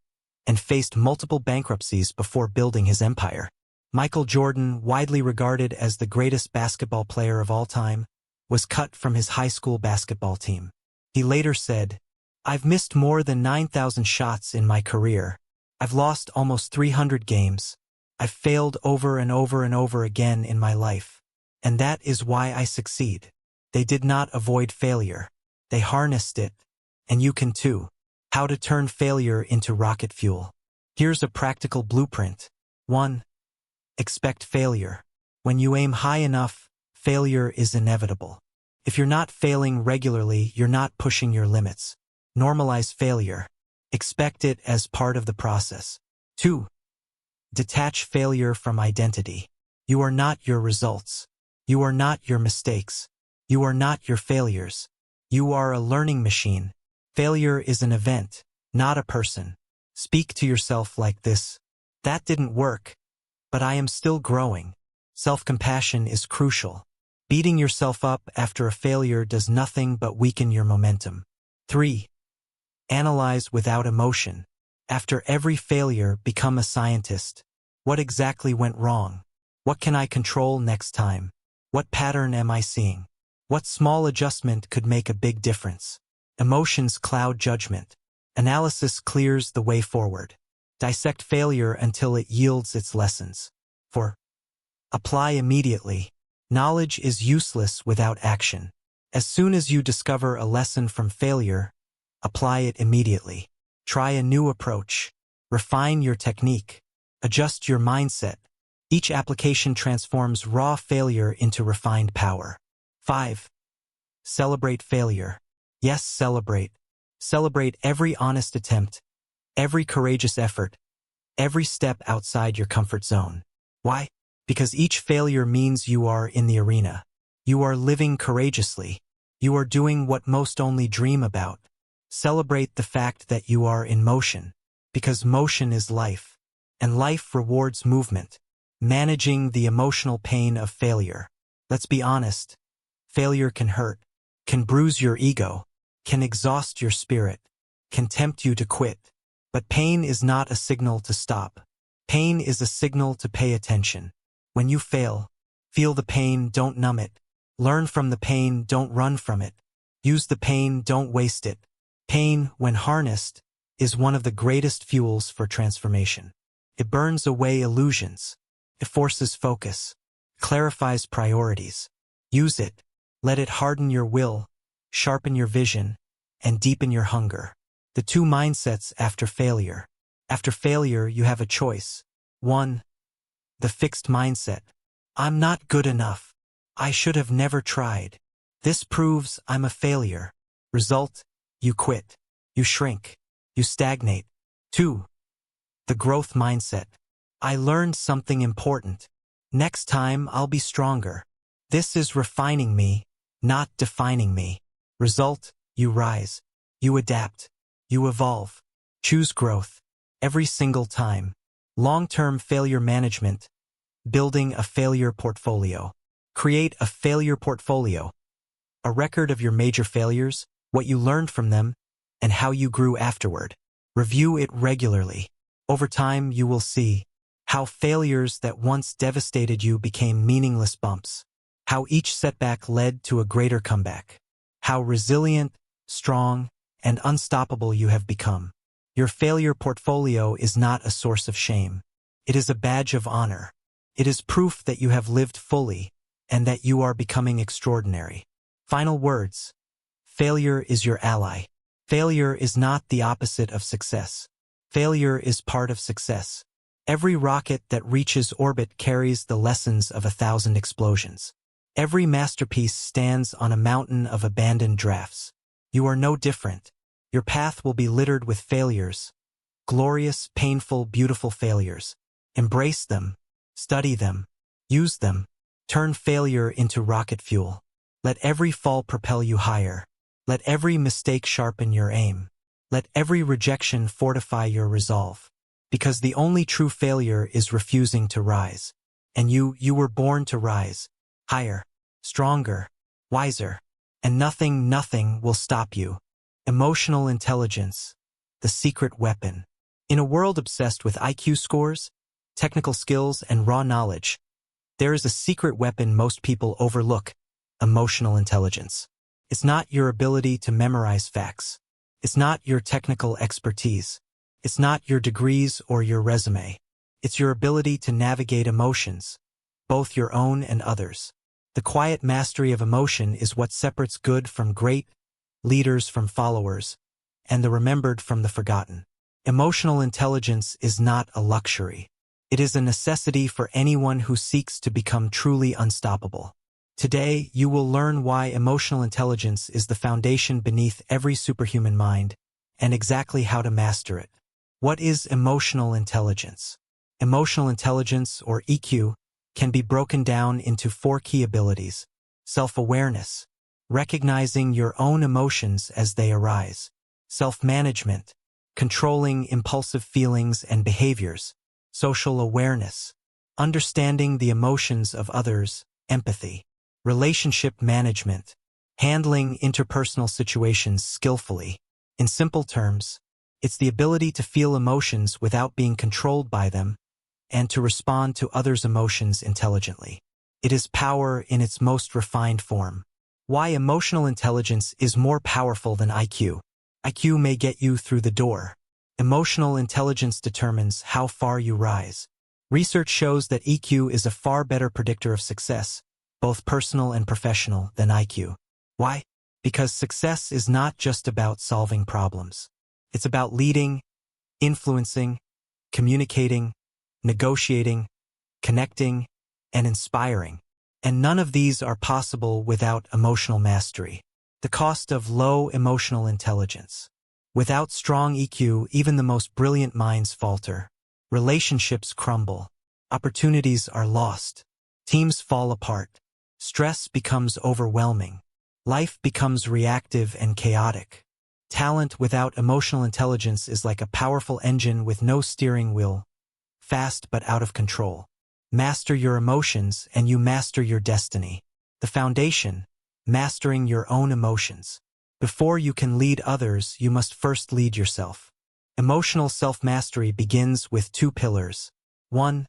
and faced multiple bankruptcies before building his empire. Michael Jordan, widely regarded as the greatest basketball player of all time, was cut from his high school basketball team. He later said, "I've missed more than 9,000 shots in my career. I've lost almost 300 games. I've failed over and over and over again in my life. And that is why I succeed." They did not avoid failure. They harnessed it. And you can too. How to turn failure into rocket fuel. Here's a practical blueprint. 1. Expect failure. When you aim high enough, failure is inevitable. If you're not failing regularly, you're not pushing your limits. Normalize failure. Expect it as part of the process. 2. Detach failure from identity. You are not your results. You are not your mistakes. You are not your failures. You are a learning machine. Failure is an event, not a person. Speak to yourself like this. That didn't work, but I am still growing. Self-compassion is crucial. Beating yourself up after a failure does nothing but weaken your momentum. 3. Analyze without emotion. After every failure, become a scientist. What exactly went wrong? What can I control next time? What pattern am I seeing? What small adjustment could make a big difference? Emotions cloud judgment. Analysis clears the way forward. Dissect failure until it yields its lessons. 4. Apply immediately. Knowledge is useless without action. As soon as you discover a lesson from failure, apply it immediately. Try a new approach. Refine your technique. Adjust your mindset. Each application transforms raw failure into refined power. 5. Celebrate failure. Yes, celebrate. Celebrate every honest attempt, every courageous effort, every step outside your comfort zone. Why? Because each failure means you are in the arena. You are living courageously. You are doing what most only dream about. Celebrate the fact that you are in motion, because motion is life, and life rewards movement. Managing the emotional pain of failure. Let's be honest. Failure can hurt, can bruise your ego, can exhaust your spirit, can tempt you to quit. But pain is not a signal to stop. Pain is a signal to pay attention. When you fail, feel the pain, don't numb it. Learn from the pain, don't run from it. Use the pain, don't waste it. Pain, when harnessed, is one of the greatest fuels for transformation. It burns away illusions. It forces focus, clarifies priorities. Use it. Let it harden your will, sharpen your vision, and deepen your hunger. The 2 mindsets after failure. After failure, you have a choice. 1. The fixed mindset. I'm not good enough. I should have never tried. This proves I'm a failure. Result, you quit. You shrink. You stagnate. 2. The growth mindset. I learned something important. Next time I'll be stronger. This is refining me, not defining me. Result, you rise. You adapt. You evolve. Choose growth. Every single time. Long-term failure management. Building a failure portfolio. Create a failure portfolio. A record of your major failures, what you learned from them, and how you grew afterward. Review it regularly. Over time, you will see how failures that once devastated you became meaningless bumps. How each setback led to a greater comeback. How resilient, strong, and unstoppable you have become. Your failure portfolio is not a source of shame. It is a badge of honor. It is proof that you have lived fully and that you are becoming extraordinary. Final words. Failure is your ally. Failure is not the opposite of success. Failure is part of success. Every rocket that reaches orbit carries the lessons of 1,000 explosions. Every masterpiece stands on a mountain of abandoned drafts. You are no different. Your path will be littered with failures. Glorious, painful, beautiful failures. Embrace them. Study them. Use them. Turn failure into rocket fuel. Let every fall propel you higher. Let every mistake sharpen your aim. Let every rejection fortify your resolve. Because the only true failure is refusing to rise. And you were born to rise. Higher, stronger, wiser. And nothing will stop you. Emotional intelligence, the secret weapon. In a world obsessed with IQ scores, technical skills, and raw knowledge, there is a secret weapon most people overlook: emotional intelligence. It's not your ability to memorize facts. It's not your technical expertise. It's not your degrees or your resume. It's your ability to navigate emotions, both your own and others. The quiet mastery of emotion is what separates good from great, leaders from followers, and the remembered from the forgotten. Emotional intelligence is not a luxury. It is a necessity for anyone who seeks to become truly unstoppable. Today, you will learn why emotional intelligence is the foundation beneath every superhuman mind, and exactly how to master it. What is emotional intelligence? Emotional intelligence, or EQ, can be broken down into 4 key abilities: self-awareness, recognizing your own emotions as they arise; self-management, controlling impulsive feelings and behaviors; social awareness, understanding the emotions of others; empathy; relationship management, handling interpersonal situations skillfully. In simple terms, it's the ability to feel emotions without being controlled by them, and to respond to others' emotions intelligently. It is power in its most refined form. Why emotional intelligence is more powerful than IQ. IQ may get you through the door. Emotional intelligence determines how far you rise. Research shows that EQ is a far better predictor of success, both personal and professional, than IQ. Why? Because success is not just about solving problems. It's about leading, influencing, communicating, negotiating, connecting, and inspiring. And none of these are possible without emotional mastery. The cost of low emotional intelligence. Without strong EQ, even the most brilliant minds falter. Relationships crumble. Opportunities are lost. Teams fall apart. Stress becomes overwhelming. Life becomes reactive and chaotic. Talent without emotional intelligence is like a powerful engine with no steering wheel, fast but out of control. Master your emotions and you master your destiny. The foundation, mastering your own emotions. Before you can lead others, you must first lead yourself. Emotional self-mastery begins with 2 pillars. 1.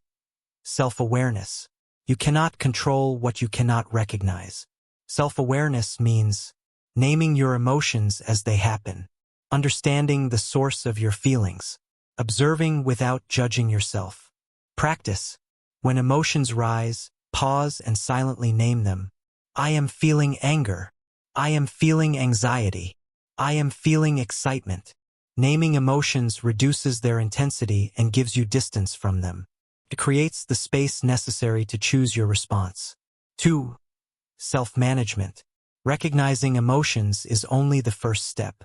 Self-awareness. You cannot control what you cannot recognize. Self-awareness means naming your emotions as they happen, understanding the source of your feelings, observing without judging yourself. Practice. When emotions rise, pause and silently name them. I am feeling anger. I am feeling anxiety. I am feeling excitement. Naming emotions reduces their intensity and gives you distance from them. It creates the space necessary to choose your response. 2. Self-management. Recognizing emotions is only the first step.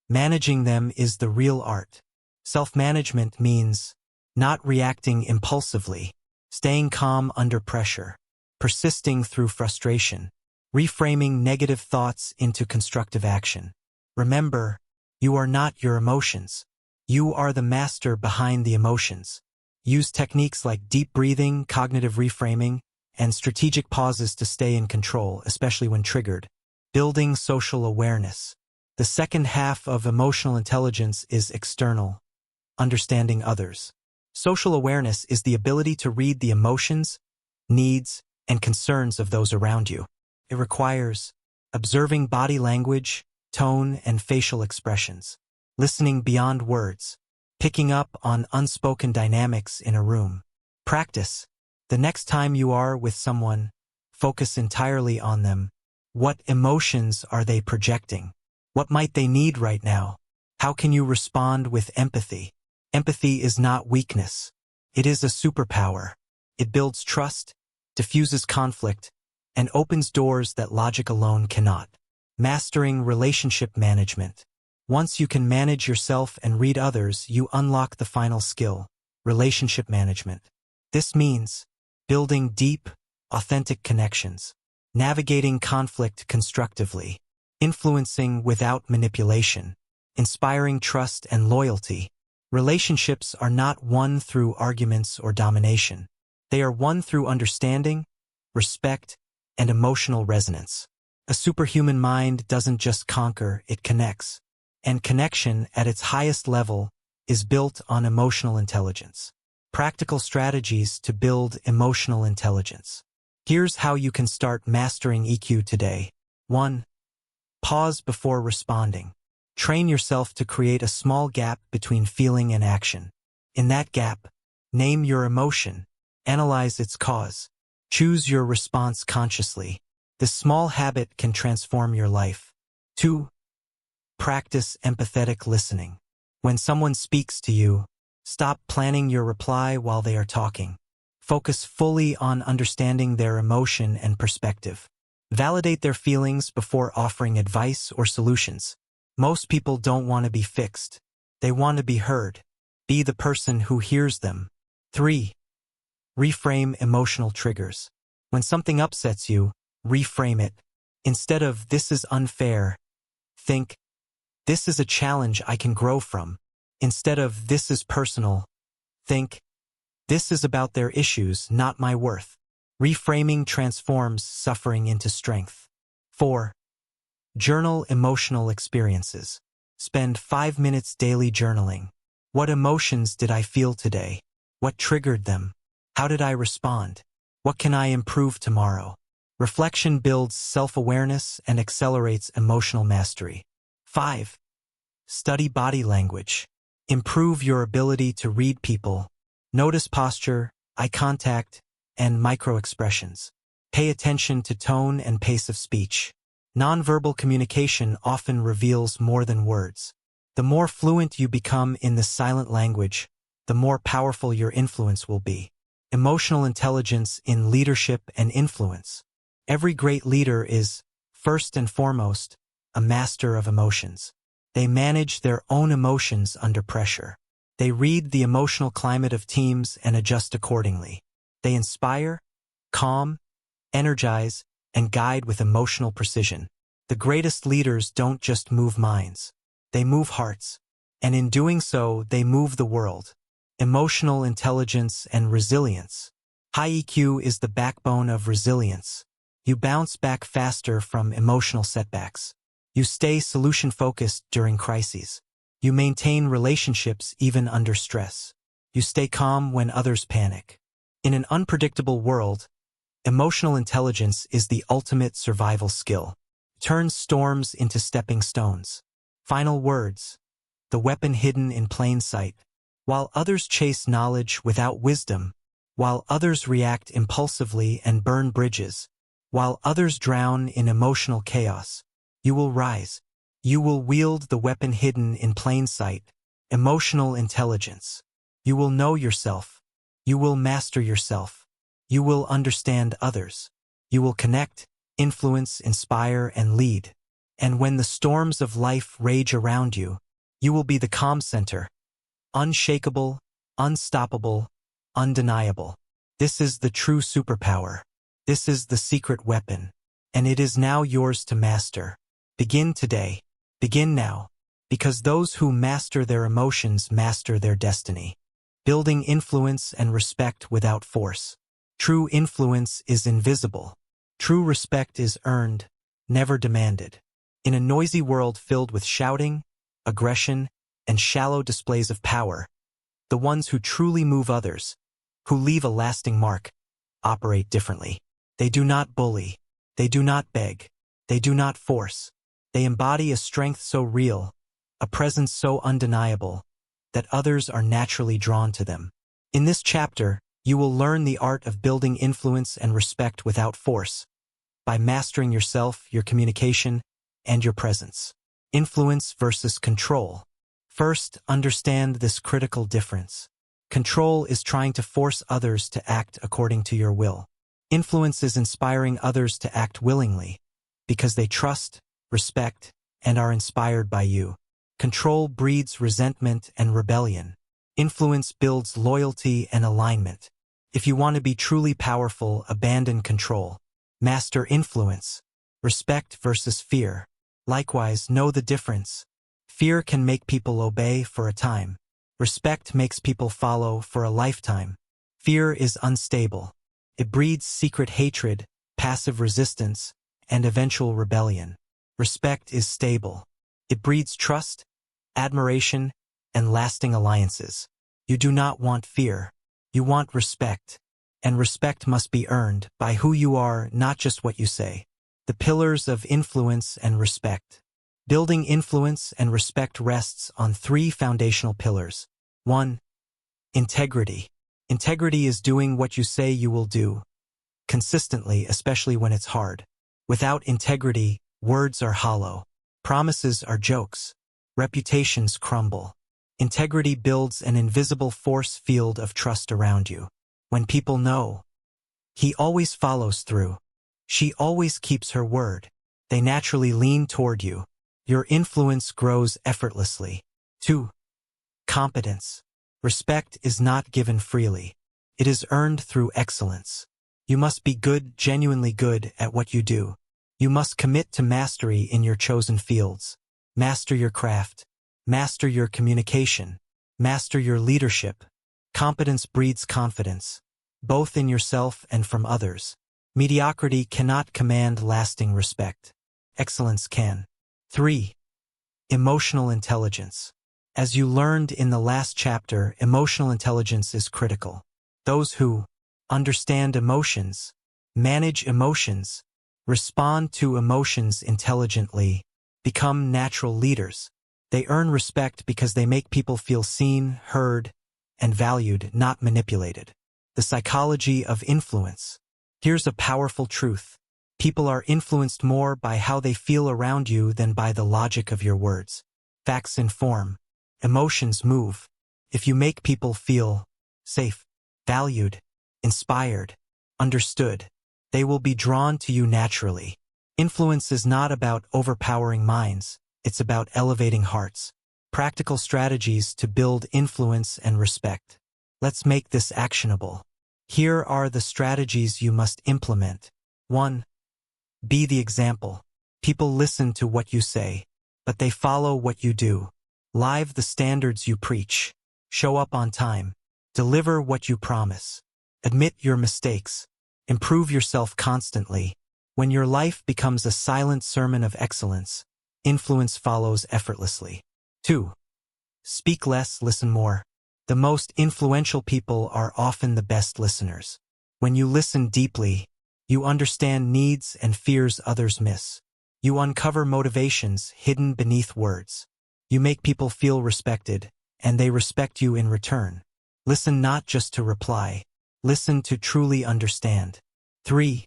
Managing them is the real art. Self-management means not reacting impulsively, staying calm under pressure, persisting through frustration, reframing negative thoughts into constructive action. Remember, you are not your emotions. You are the master behind the emotions. Use techniques like deep breathing, cognitive reframing, and strategic pauses to stay in control, especially when triggered. Building social awareness. The second half of emotional intelligence is external, understanding others. Social awareness is the ability to read the emotions, needs, and concerns of those around you. It requires observing body language, tone, and facial expressions, listening beyond words, picking up on unspoken dynamics in a room. Practice. The next time you are with someone, focus entirely on them. What emotions are they projecting? What might they need right now? How can you respond with empathy? Empathy is not weakness. It is a superpower. It builds trust, diffuses conflict, and opens doors that logic alone cannot. Mastering relationship management. Once you can manage yourself and read others, you unlock the final skill, relationship management. This means building deep, authentic connections, navigating conflict constructively, influencing without manipulation, inspiring trust and loyalty. Relationships are not won through arguments or domination. They are won through understanding, respect, and emotional resonance. A superhuman mind doesn't just conquer, it connects. And connection at its highest level is built on emotional intelligence. Practical strategies to build emotional intelligence. Here's how you can start mastering EQ today. 1. Pause before responding. Train yourself to create a small gap between feeling and action. In that gap, name your emotion, analyze its cause, choose your response consciously. This small habit can transform your life. 2. Practice empathetic listening. When someone speaks to you, stop planning your reply while they are talking. Focus fully on understanding their emotion and perspective. Validate their feelings before offering advice or solutions. Most people don't want to be fixed. They want to be heard. Be the person who hears them. 3. Reframe emotional triggers. When something upsets you, reframe it. Instead of "this is unfair," think, "this is a challenge I can grow from." Instead of "this is personal," think, "this is about their issues, not my worth." Reframing transforms suffering into strength. 4. Journal emotional experiences. Spend 5 minutes daily journaling. What emotions did I feel today? What triggered them? How did I respond? What can I improve tomorrow? Reflection builds self-awareness and accelerates emotional mastery. 5. Study body language. Improve your ability to read people. Notice posture, eye contact, and micro-expressions. Pay attention to tone and pace of speech. Nonverbal communication often reveals more than words. The more fluent you become in the silent language, the more powerful your influence will be. Emotional intelligence in leadership and influence. Every great leader is, first and foremost, a master of emotions. They manage their own emotions under pressure. They read the emotional climate of teams and adjust accordingly. They inspire, calm, energize, and guide with emotional precision. The greatest leaders don't just move minds. They move hearts. And in doing so, they move the world. Emotional intelligence and resilience. High EQ is the backbone of resilience. You bounce back faster from emotional setbacks. You stay solution-focused during crises. You maintain relationships even under stress. You stay calm when others panic. In an unpredictable world, emotional intelligence is the ultimate survival skill. Turns storms into stepping stones. Final words. The weapon hidden in plain sight. While others chase knowledge without wisdom, while others react impulsively and burn bridges, while others drown in emotional chaos, you will rise. You will wield the weapon hidden in plain sight, emotional intelligence. You will know yourself. You will master yourself. You will understand others. You will connect, influence, inspire, and lead. And when the storms of life rage around you, you will be the calm center. Unshakable, unstoppable, undeniable. This is the true superpower. This is the secret weapon. And it is now yours to master. Begin today. Begin now. Because those who master their emotions master their destiny. Building influence and respect without force. True influence is invisible. True respect is earned, never demanded. In a noisy world filled with shouting, aggression, and shallow displays of power, the ones who truly move others, who leave a lasting mark, operate differently. They do not bully. They do not beg. They do not force. They embody a strength so real, a presence so undeniable, that others are naturally drawn to them. In this chapter, you will learn the art of building influence and respect without force, by mastering yourself, your communication, and your presence. Influence versus control. First, understand this critical difference. Control is trying to force others to act according to your will. Influence is inspiring others to act willingly, because they trust, respect, and are inspired by you. Control breeds resentment and rebellion. Influence builds loyalty and alignment. If you want to be truly powerful, abandon control. Master influence. Respect versus fear. Likewise, know the difference. Fear can make people obey for a time. Respect makes people follow for a lifetime. Fear is unstable. It breeds secret hatred, passive resistance, and eventual rebellion. Respect is stable. It breeds trust, admiration, and lasting alliances. You do not want fear. You want respect. And respect must be earned by who you are, not just what you say. The pillars of influence and respect. Building influence and respect rests on three foundational pillars. 1. Integrity. Integrity is doing what you say you will do, consistently, especially when it's hard. Without integrity, words are hollow. Promises are jokes. Reputations crumble. Integrity builds an invisible force field of trust around you. When people know, he always follows through. She always keeps her word. They naturally lean toward you. Your influence grows effortlessly. 2. Competence. Respect is not given freely. It is earned through excellence. You must be good, genuinely good at what you do. You must commit to mastery in your chosen fields. Master your craft. Master your communication. Master your leadership. Competence breeds confidence, both in yourself and from others. Mediocrity cannot command lasting respect. Excellence can. 3. Emotional intelligence. As you learned in the last chapter, emotional intelligence is critical. Those who understand emotions, manage emotions, respond to emotions intelligently, become natural leaders. They earn respect because they make people feel seen, heard, and valued, not manipulated. The psychology of influence. Here's a powerful truth. People are influenced more by how they feel around you than by the logic of your words. Facts inform. Emotions move. If you make people feel safe, valued, inspired, understood, they will be drawn to you naturally. Influence is not about overpowering minds, it's about elevating hearts. Practical strategies to build influence and respect. Let's make this actionable. Here are the strategies you must implement. 1. Be the example. People listen to what you say, but they follow what you do. Live the standards you preach. Show up on time. Deliver what you promise. Admit your mistakes. Improve yourself constantly. When your life becomes a silent sermon of excellence, influence follows effortlessly. 2. Speak less, listen more. The most influential people are often the best listeners. When you listen deeply, you understand needs and fears others miss. You uncover motivations hidden beneath words. You make people feel respected, and they respect you in return. Listen not just to reply. Listen to truly understand. 3.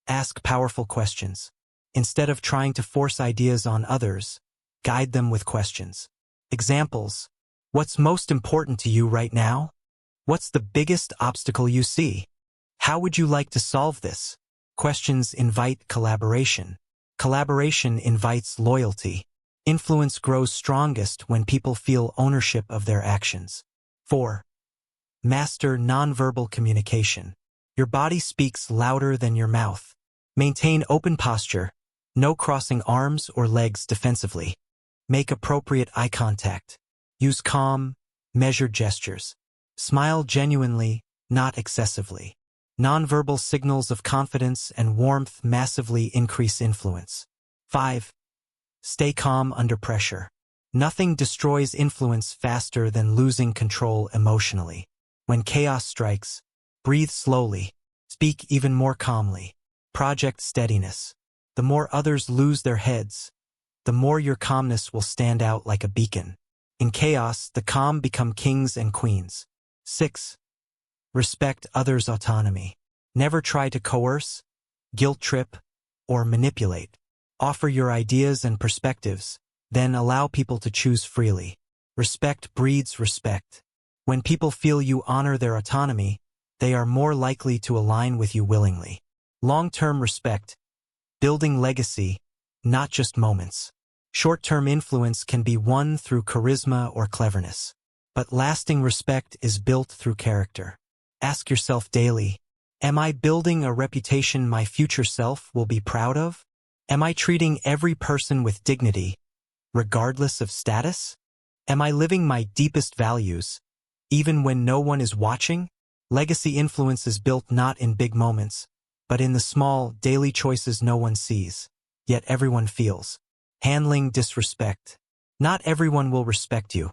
Ask powerful questions. Instead of trying to force ideas on others, guide them with questions. Examples. What's most important to you right now? What's the biggest obstacle you see? How would you like to solve this? Questions invite collaboration. Collaboration invites loyalty. Influence grows strongest when people feel ownership of their actions. 4. Master nonverbal communication. Your body speaks louder than your mouth. Maintain open posture. No crossing arms or legs defensively. Make appropriate eye contact. Use calm, measured gestures. Smile genuinely, not excessively. Nonverbal signals of confidence and warmth massively increase influence. 5. Stay calm under pressure. Nothing destroys influence faster than losing control emotionally. When chaos strikes, breathe slowly. Speak even more calmly. Project steadiness. The more others lose their heads, the more your calmness will stand out like a beacon. In chaos, the calm become kings and queens. 6. Respect others' autonomy. Never try to coerce, guilt trip, or manipulate. Offer your ideas and perspectives, then allow people to choose freely. Respect breeds respect. When people feel you honor their autonomy, they are more likely to align with you willingly. Long-term respect. Building legacy, not just moments. Short-term influence can be won through charisma or cleverness, but lasting respect is built through character. Ask yourself daily, am I building a reputation my future self will be proud of? Am I treating every person with dignity, regardless of status? Am I living my deepest values, even when no one is watching? Legacy influence is built not in big moments, but in the small, daily choices no one sees, yet everyone feels. Handling disrespect. Not everyone will respect you,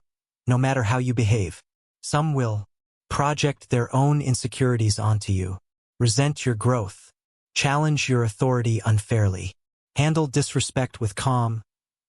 no matter how you behave. Some will project their own insecurities onto you, resent your growth, challenge your authority unfairly. Handle disrespect with calm,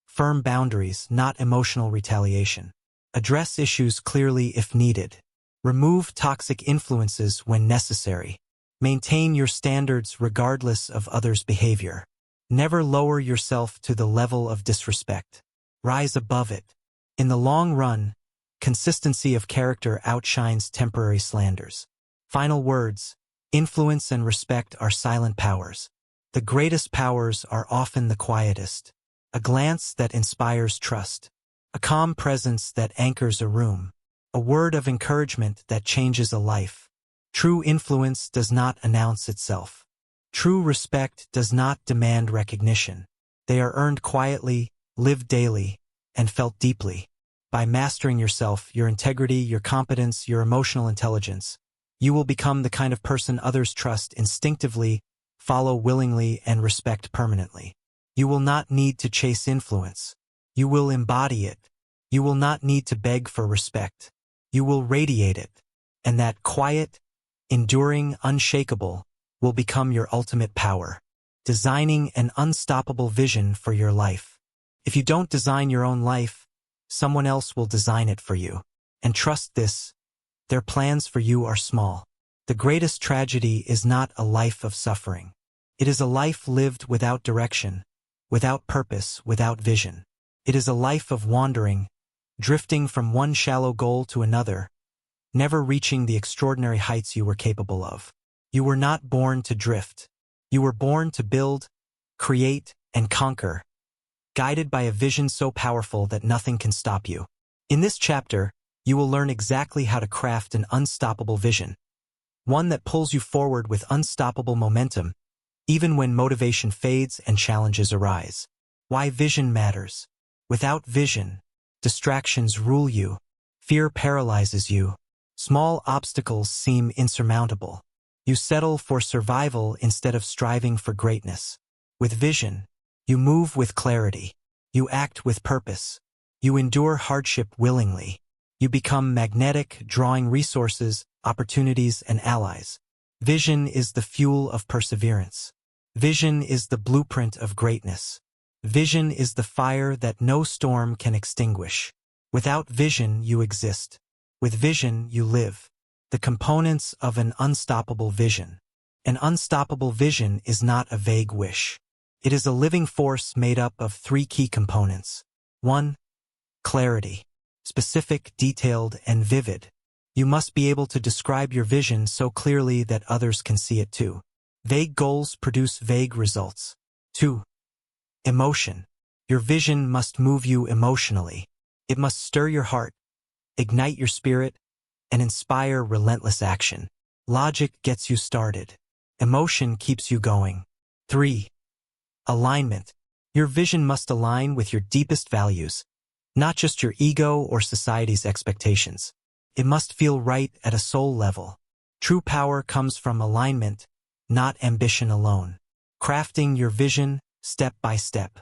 firm boundaries, not emotional retaliation. Address issues clearly if needed. Remove toxic influences when necessary. Maintain your standards regardless of others' behavior. Never lower yourself to the level of disrespect. Rise above it. In the long run, consistency of character outshines temporary slanders. Final words. Influence and respect are silent powers. The greatest powers are often the quietest. A glance that inspires trust. A calm presence that anchors a room. A word of encouragement that changes a life. True influence does not announce itself. True respect does not demand recognition. They are earned quietly, lived daily, and felt deeply. By mastering yourself, your integrity, your competence, your emotional intelligence, you will become the kind of person others trust instinctively, follow willingly, and respect permanently. You will not need to chase influence. You will embody it. You will not need to beg for respect. You will radiate it. And that quiet, enduring, unshakable, will become your ultimate power, designing an unstoppable vision for your life. If you don't design your own life, someone else will design it for you. And trust this, their plans for you are small. The greatest tragedy is not a life of suffering. It is a life lived without direction, without purpose, without vision. It is a life of wandering, drifting from one shallow goal to another, never reaching the extraordinary heights you were capable of. You were not born to drift. You were born to build, create, and conquer, guided by a vision so powerful that nothing can stop you. In this chapter, you will learn exactly how to craft an unstoppable vision, one that pulls you forward with unstoppable momentum, even when motivation fades and challenges arise. Why vision matters. Without vision, distractions rule you, fear paralyzes you, small obstacles seem insurmountable. You settle for survival instead of striving for greatness. With vision, you move with clarity. You act with purpose. You endure hardship willingly. You become magnetic, drawing resources, opportunities, and allies. Vision is the fuel of perseverance. Vision is the blueprint of greatness. Vision is the fire that no storm can extinguish. Without vision, you exist. With vision, you live. The components of an unstoppable vision. An unstoppable vision is not a vague wish. It is a living force made up of 3 key components. 1. Clarity. Specific, detailed, and vivid. You must be able to describe your vision so clearly that others can see it too. Vague goals produce vague results. 2. Emotion. Your vision must move you emotionally. It must stir your heart, ignite your spirit, and inspire relentless action. Logic gets you started. Emotion keeps you going. 3. Alignment. Your vision must align with your deepest values, not just your ego or society's expectations. It must feel right at a soul level. True power comes from alignment, not ambition alone. Crafting your vision step by step.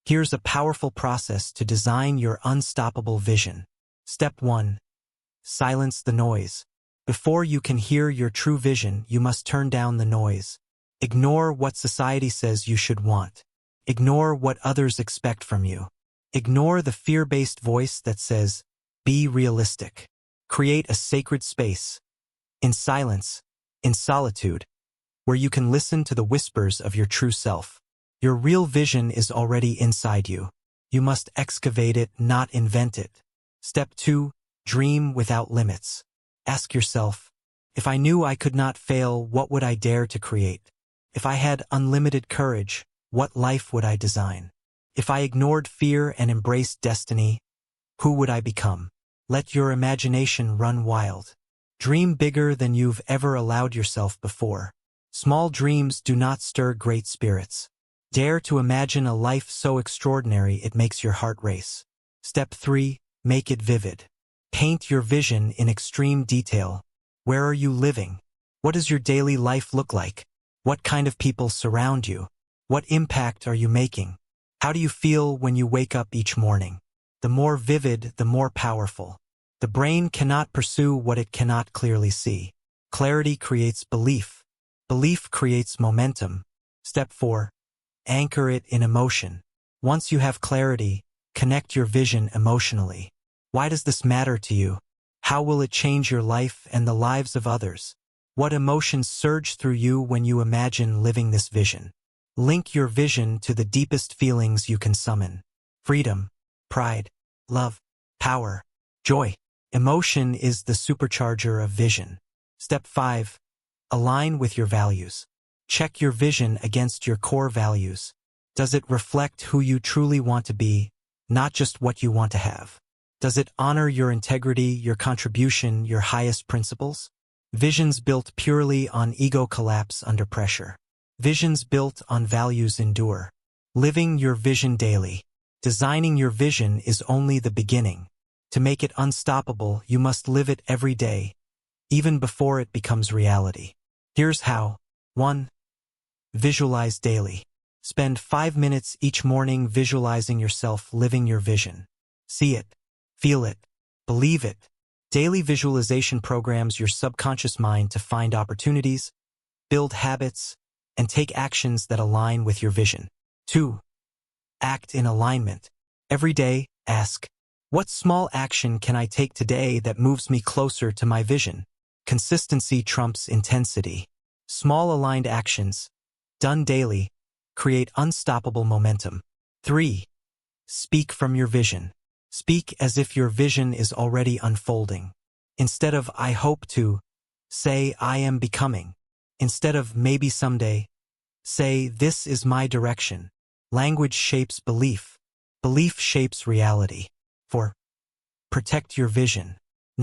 Here's a powerful process to design your unstoppable vision. Step 1. Silence the noise. Before you can hear your true vision, you must turn down the noise. Ignore what society says you should want. Ignore what others expect from you. Ignore the fear-based voice that says, be realistic. Create a sacred space, in silence, in solitude, where you can listen to the whispers of your true self. Your real vision is already inside you. You must excavate it, not invent it. Step 2. Dream without limits. Ask yourself, if I knew I could not fail, what would I dare to create? If I had unlimited courage, what life would I design? If I ignored fear and embraced destiny, who would I become? Let your imagination run wild. Dream bigger than you've ever allowed yourself before. Small dreams do not stir great spirits. Dare to imagine a life so extraordinary it makes your heart race. Step 3. Make it vivid. Paint your vision in extreme detail. Where are you living? What does your daily life look like? What kind of people surround you? What impact are you making? How do you feel when you wake up each morning? The more vivid, the more powerful. The brain cannot pursue what it cannot clearly see. Clarity creates belief. Belief creates momentum. Step 4. Anchor it in emotion. Once you have clarity, connect your vision emotionally. Why does this matter to you? How will it change your life and the lives of others? What emotions surge through you when you imagine living this vision? Link your vision to the deepest feelings you can summon. Freedom, pride, love, power, joy. Emotion is the supercharger of vision. Step 5. Align with your values. Check your vision against your core values. Does it reflect who you truly want to be, not just what you want to have? Does it honor your integrity, your contribution, your highest principles? Visions built purely on ego collapse under pressure. Visions built on values endure. Living your vision daily. Designing your vision is only the beginning. To make it unstoppable, you must live it every day, even before it becomes reality. Here's how. 1. Visualize daily. Spend 5 minutes each morning visualizing yourself living your vision. See it, feel it, believe it. Daily visualization programs your subconscious mind to find opportunities, build habits, and take actions that align with your vision. 2. Act in alignment. Every day, ask, what small action can I take today that moves me closer to my vision? Consistency trumps intensity. Small aligned actions, done daily, create unstoppable momentum. 3. Speak from your vision. Speak as if your vision is already unfolding. Instead of "I hope to," say "I am becoming." Instead of "maybe someday," say "this is my direction." Language shapes belief. Belief shapes reality. 4. Protect your vision.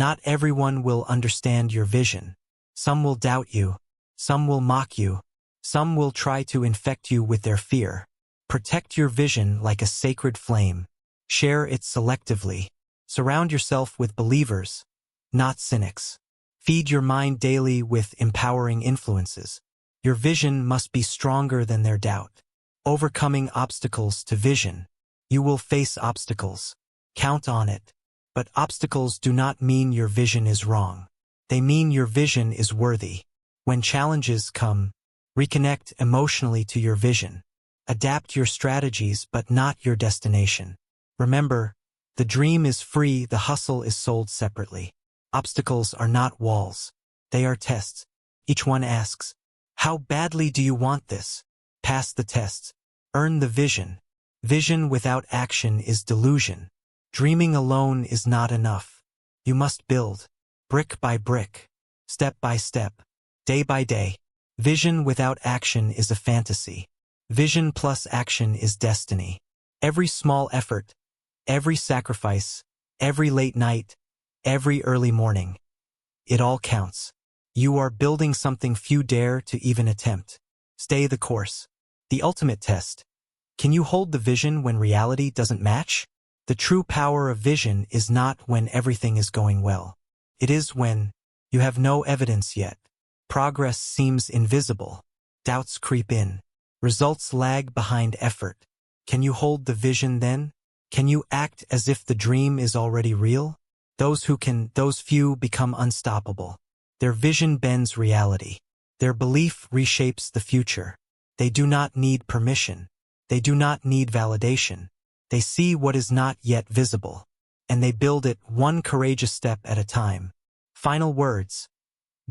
Not everyone will understand your vision. Some will doubt you. Some will mock you. Some will try to infect you with their fear. Protect your vision like a sacred flame. Share it selectively. Surround yourself with believers, not cynics. Feed your mind daily with empowering influences. Your vision must be stronger than their doubt. Overcoming obstacles to vision. You will face obstacles. Count on it. But obstacles do not mean your vision is wrong. They mean your vision is worthy. When challenges come, reconnect emotionally to your vision. Adapt your strategies but not your destination. Remember, the dream is free, the hustle is sold separately. Obstacles are not walls. They are tests. Each one asks, how badly do you want this? Pass the tests. Earn the vision. Vision without action is delusion. Dreaming alone is not enough. You must build, brick by brick, step by step, day by day. Vision without action is a fantasy. Vision plus action is destiny. Every small effort, every sacrifice, every late night, every early morning, it all counts. You are building something few dare to even attempt. Stay the course. The ultimate test. Can you hold the vision when reality doesn't match? The true power of vision is not when everything is going well. It is when you have no evidence yet. Progress seems invisible. Doubts creep in. Results lag behind effort. Can you hold the vision then? Can you act as if the dream is already real? Those who can, those few become unstoppable. Their vision bends reality. Their belief reshapes the future. They do not need permission. They do not need validation. They see what is not yet visible, and they build it one courageous step at a time. Final words.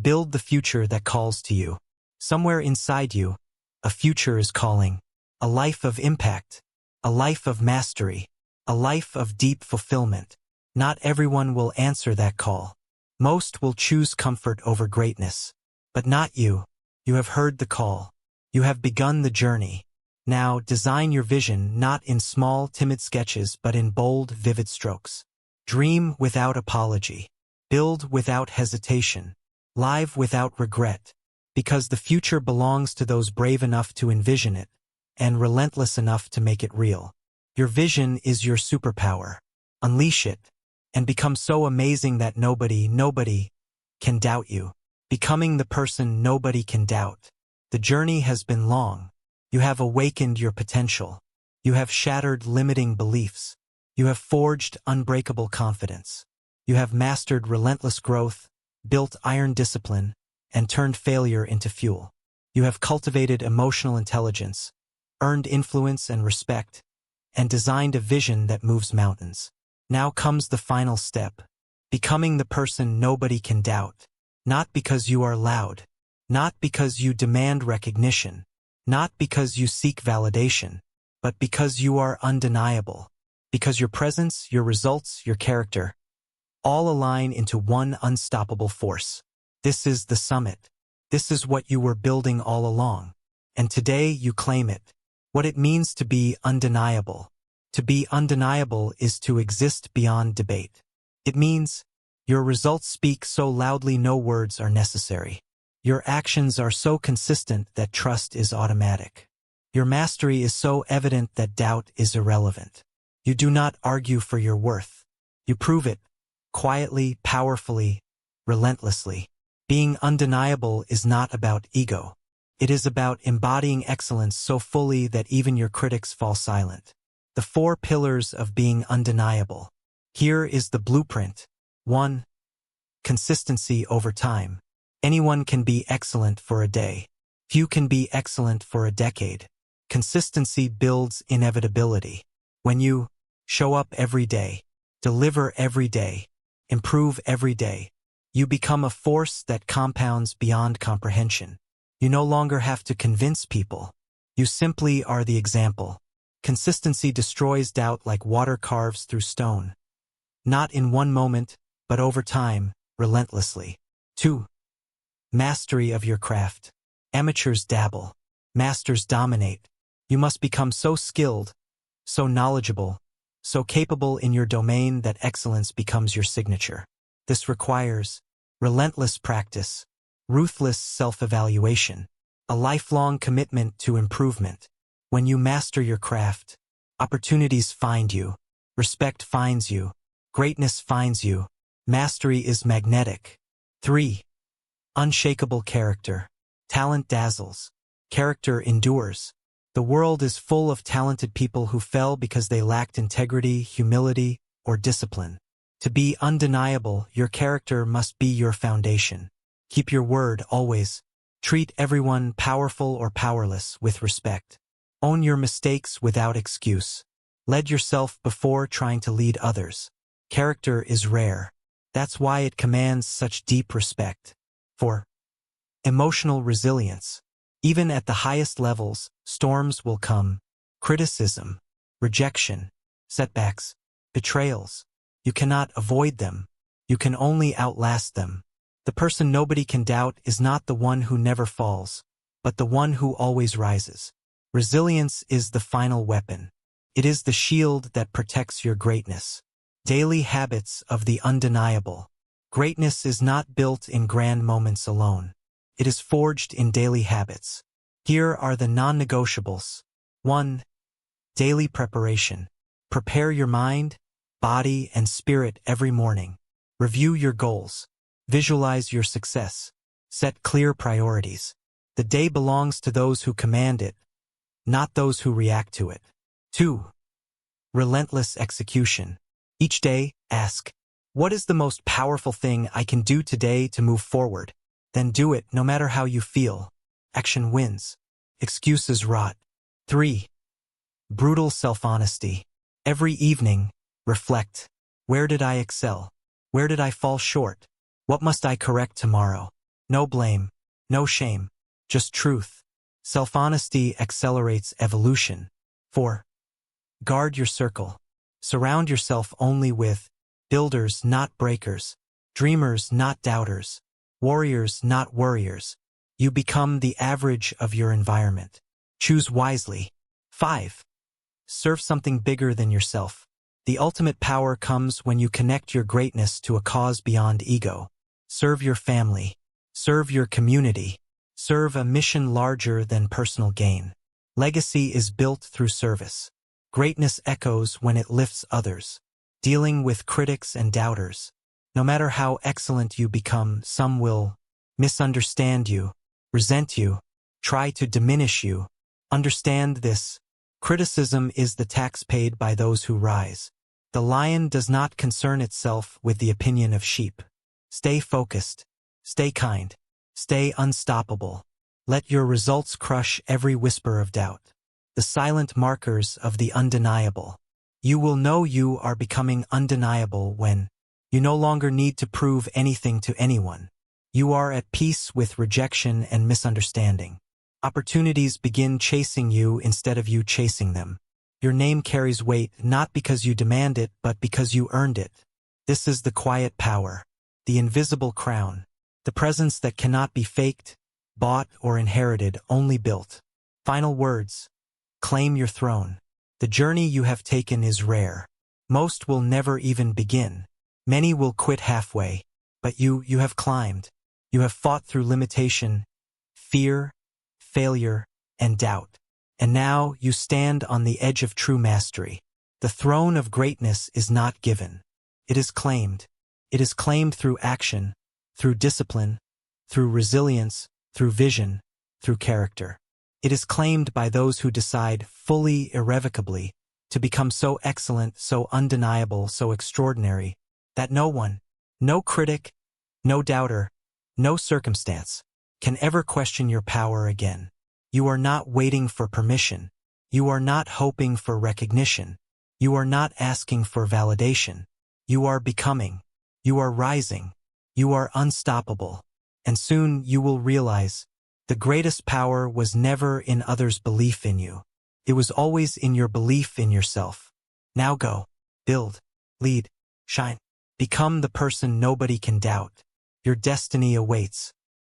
Build the future that calls to you. Somewhere inside you, a future is calling. A life of impact. A life of mastery. A life of deep fulfillment. Not everyone will answer that call. Most will choose comfort over greatness. But not you. You have heard the call. You have begun the journey. Now design your vision not in small, timid sketches but in bold, vivid strokes. Dream without apology. Build without hesitation. Live without regret. Because the future belongs to those brave enough to envision it, and relentless enough to make it real. Your vision is your superpower. Unleash it, and become so amazing that nobody can doubt you. Becoming the person nobody can doubt. The journey has been long. You have awakened your potential. You have shattered limiting beliefs. You have forged unbreakable confidence. You have mastered relentless growth, built iron discipline, and turned failure into fuel. You have cultivated emotional intelligence, earned influence and respect, and designed a vision that moves mountains. Now comes the final step, becoming the person nobody can doubt. Not because you are loud, not because you demand recognition, not because you seek validation, but because you are undeniable. Because your presence, your results, your character, all align into one unstoppable force. This is the summit. This is what you were building all along. And today you claim it. What it means to be undeniable. To be undeniable is to exist beyond debate. It means your results speak so loudly no words are necessary. Your actions are so consistent that trust is automatic. Your mastery is so evident that doubt is irrelevant. You do not argue for your worth. You prove it, quietly, powerfully, relentlessly. Being undeniable is not about ego. It is about embodying excellence so fully that even your critics fall silent. The 4 pillars of being undeniable. Here is the blueprint. 1. Consistency over time. Anyone can be excellent for a day. Few can be excellent for a decade. Consistency builds inevitability. When you show up every day, deliver every day, improve every day, You become a force that compounds beyond comprehension. You no longer have to convince people. You simply are the example. Consistency destroys doubt like water carves through stone. Not in one moment, but over time, relentlessly. 2. Mastery of your craft. Amateurs dabble. Masters dominate. You must become so skilled, so knowledgeable, so capable in your domain that excellence becomes your signature. This requires relentless practice, ruthless self-evaluation, a lifelong commitment to improvement. When you master your craft, opportunities find you, respect finds you, greatness finds you. Mastery is magnetic. 3. Unshakable character. Talent dazzles. Character endures. The world is full of talented people who fell because they lacked integrity, humility, or discipline. To be undeniable, your character must be your foundation. Keep your word always. Treat everyone, powerful or powerless, with respect. Own your mistakes without excuse. Lead yourself before trying to lead others. Character is rare. That's why it commands such deep respect. 4. Emotional resilience. Even at the highest levels, storms will come. Criticism, rejection, setbacks, betrayals. You cannot avoid them. You can only outlast them. The person nobody can doubt is not the one who never falls, but the one who always rises. Resilience is the final weapon. It is the shield that protects your greatness. Daily habits of the undeniable. Greatness is not built in grand moments alone. It is forged in daily habits. Here are the non-negotiables. 1. Daily preparation. Prepare your mind, body, and spirit every morning. Review your goals. Visualize your success. Set clear priorities. The day belongs to those who command it, not those who react to it. 2. Relentless execution. Each day, ask, what is the most powerful thing I can do today to move forward? Then do it no matter how you feel. Action wins. Excuses rot. 3. Brutal self-honesty. Every evening, reflect. Where did I excel? Where did I fall short? What must I correct tomorrow? No blame, no shame, just truth. Self-honesty accelerates evolution. 4. Guard your circle. Surround yourself only with builders, not breakers, dreamers, not doubters, warriors, not worriers. You become the average of your environment. Choose wisely. 5. Serve something bigger than yourself. The ultimate power comes when you connect your greatness to a cause beyond ego. Serve your family. Serve your community. Serve a mission larger than personal gain. Legacy is built through service. Greatness echoes when it lifts others. Dealing with critics and doubters. No matter how excellent you become, some will misunderstand you, resent you, try to diminish you. Understand this. Criticism is the tax paid by those who rise. The lion does not concern itself with the opinion of sheep. Stay focused. Stay kind. Stay unstoppable. Let your results crush every whisper of doubt. The silent markers of the undeniable. You will know you are becoming undeniable when you no longer need to prove anything to anyone. You are at peace with rejection and misunderstanding. Opportunities begin chasing you instead of you chasing them. Your name carries weight not because you demand it, but because you earned it. This is the quiet power, the invisible crown, the presence that cannot be faked, bought, or inherited, only built. Final words. Claim your throne. The journey you have taken is rare. Most will never even begin. Many will quit halfway. But you have climbed. You have fought through limitation, fear, failure, and doubt. And now you stand on the edge of true mastery. The throne of greatness is not given. It is claimed. It is claimed through action, through discipline, through resilience, through vision, through character. It is claimed by those who decide fully, irrevocably, to become so excellent, so undeniable, so extraordinary, that no one, no critic, no doubter, no circumstance, can ever question your power again. You are not waiting for permission. You are not hoping for recognition. You are not asking for validation. You are becoming. You are rising. You are unstoppable. And soon you will realize the greatest power was never in others' belief in you. It was always in your belief in yourself. Now go, build, lead, shine. Become the person nobody can doubt. Your destiny awaits.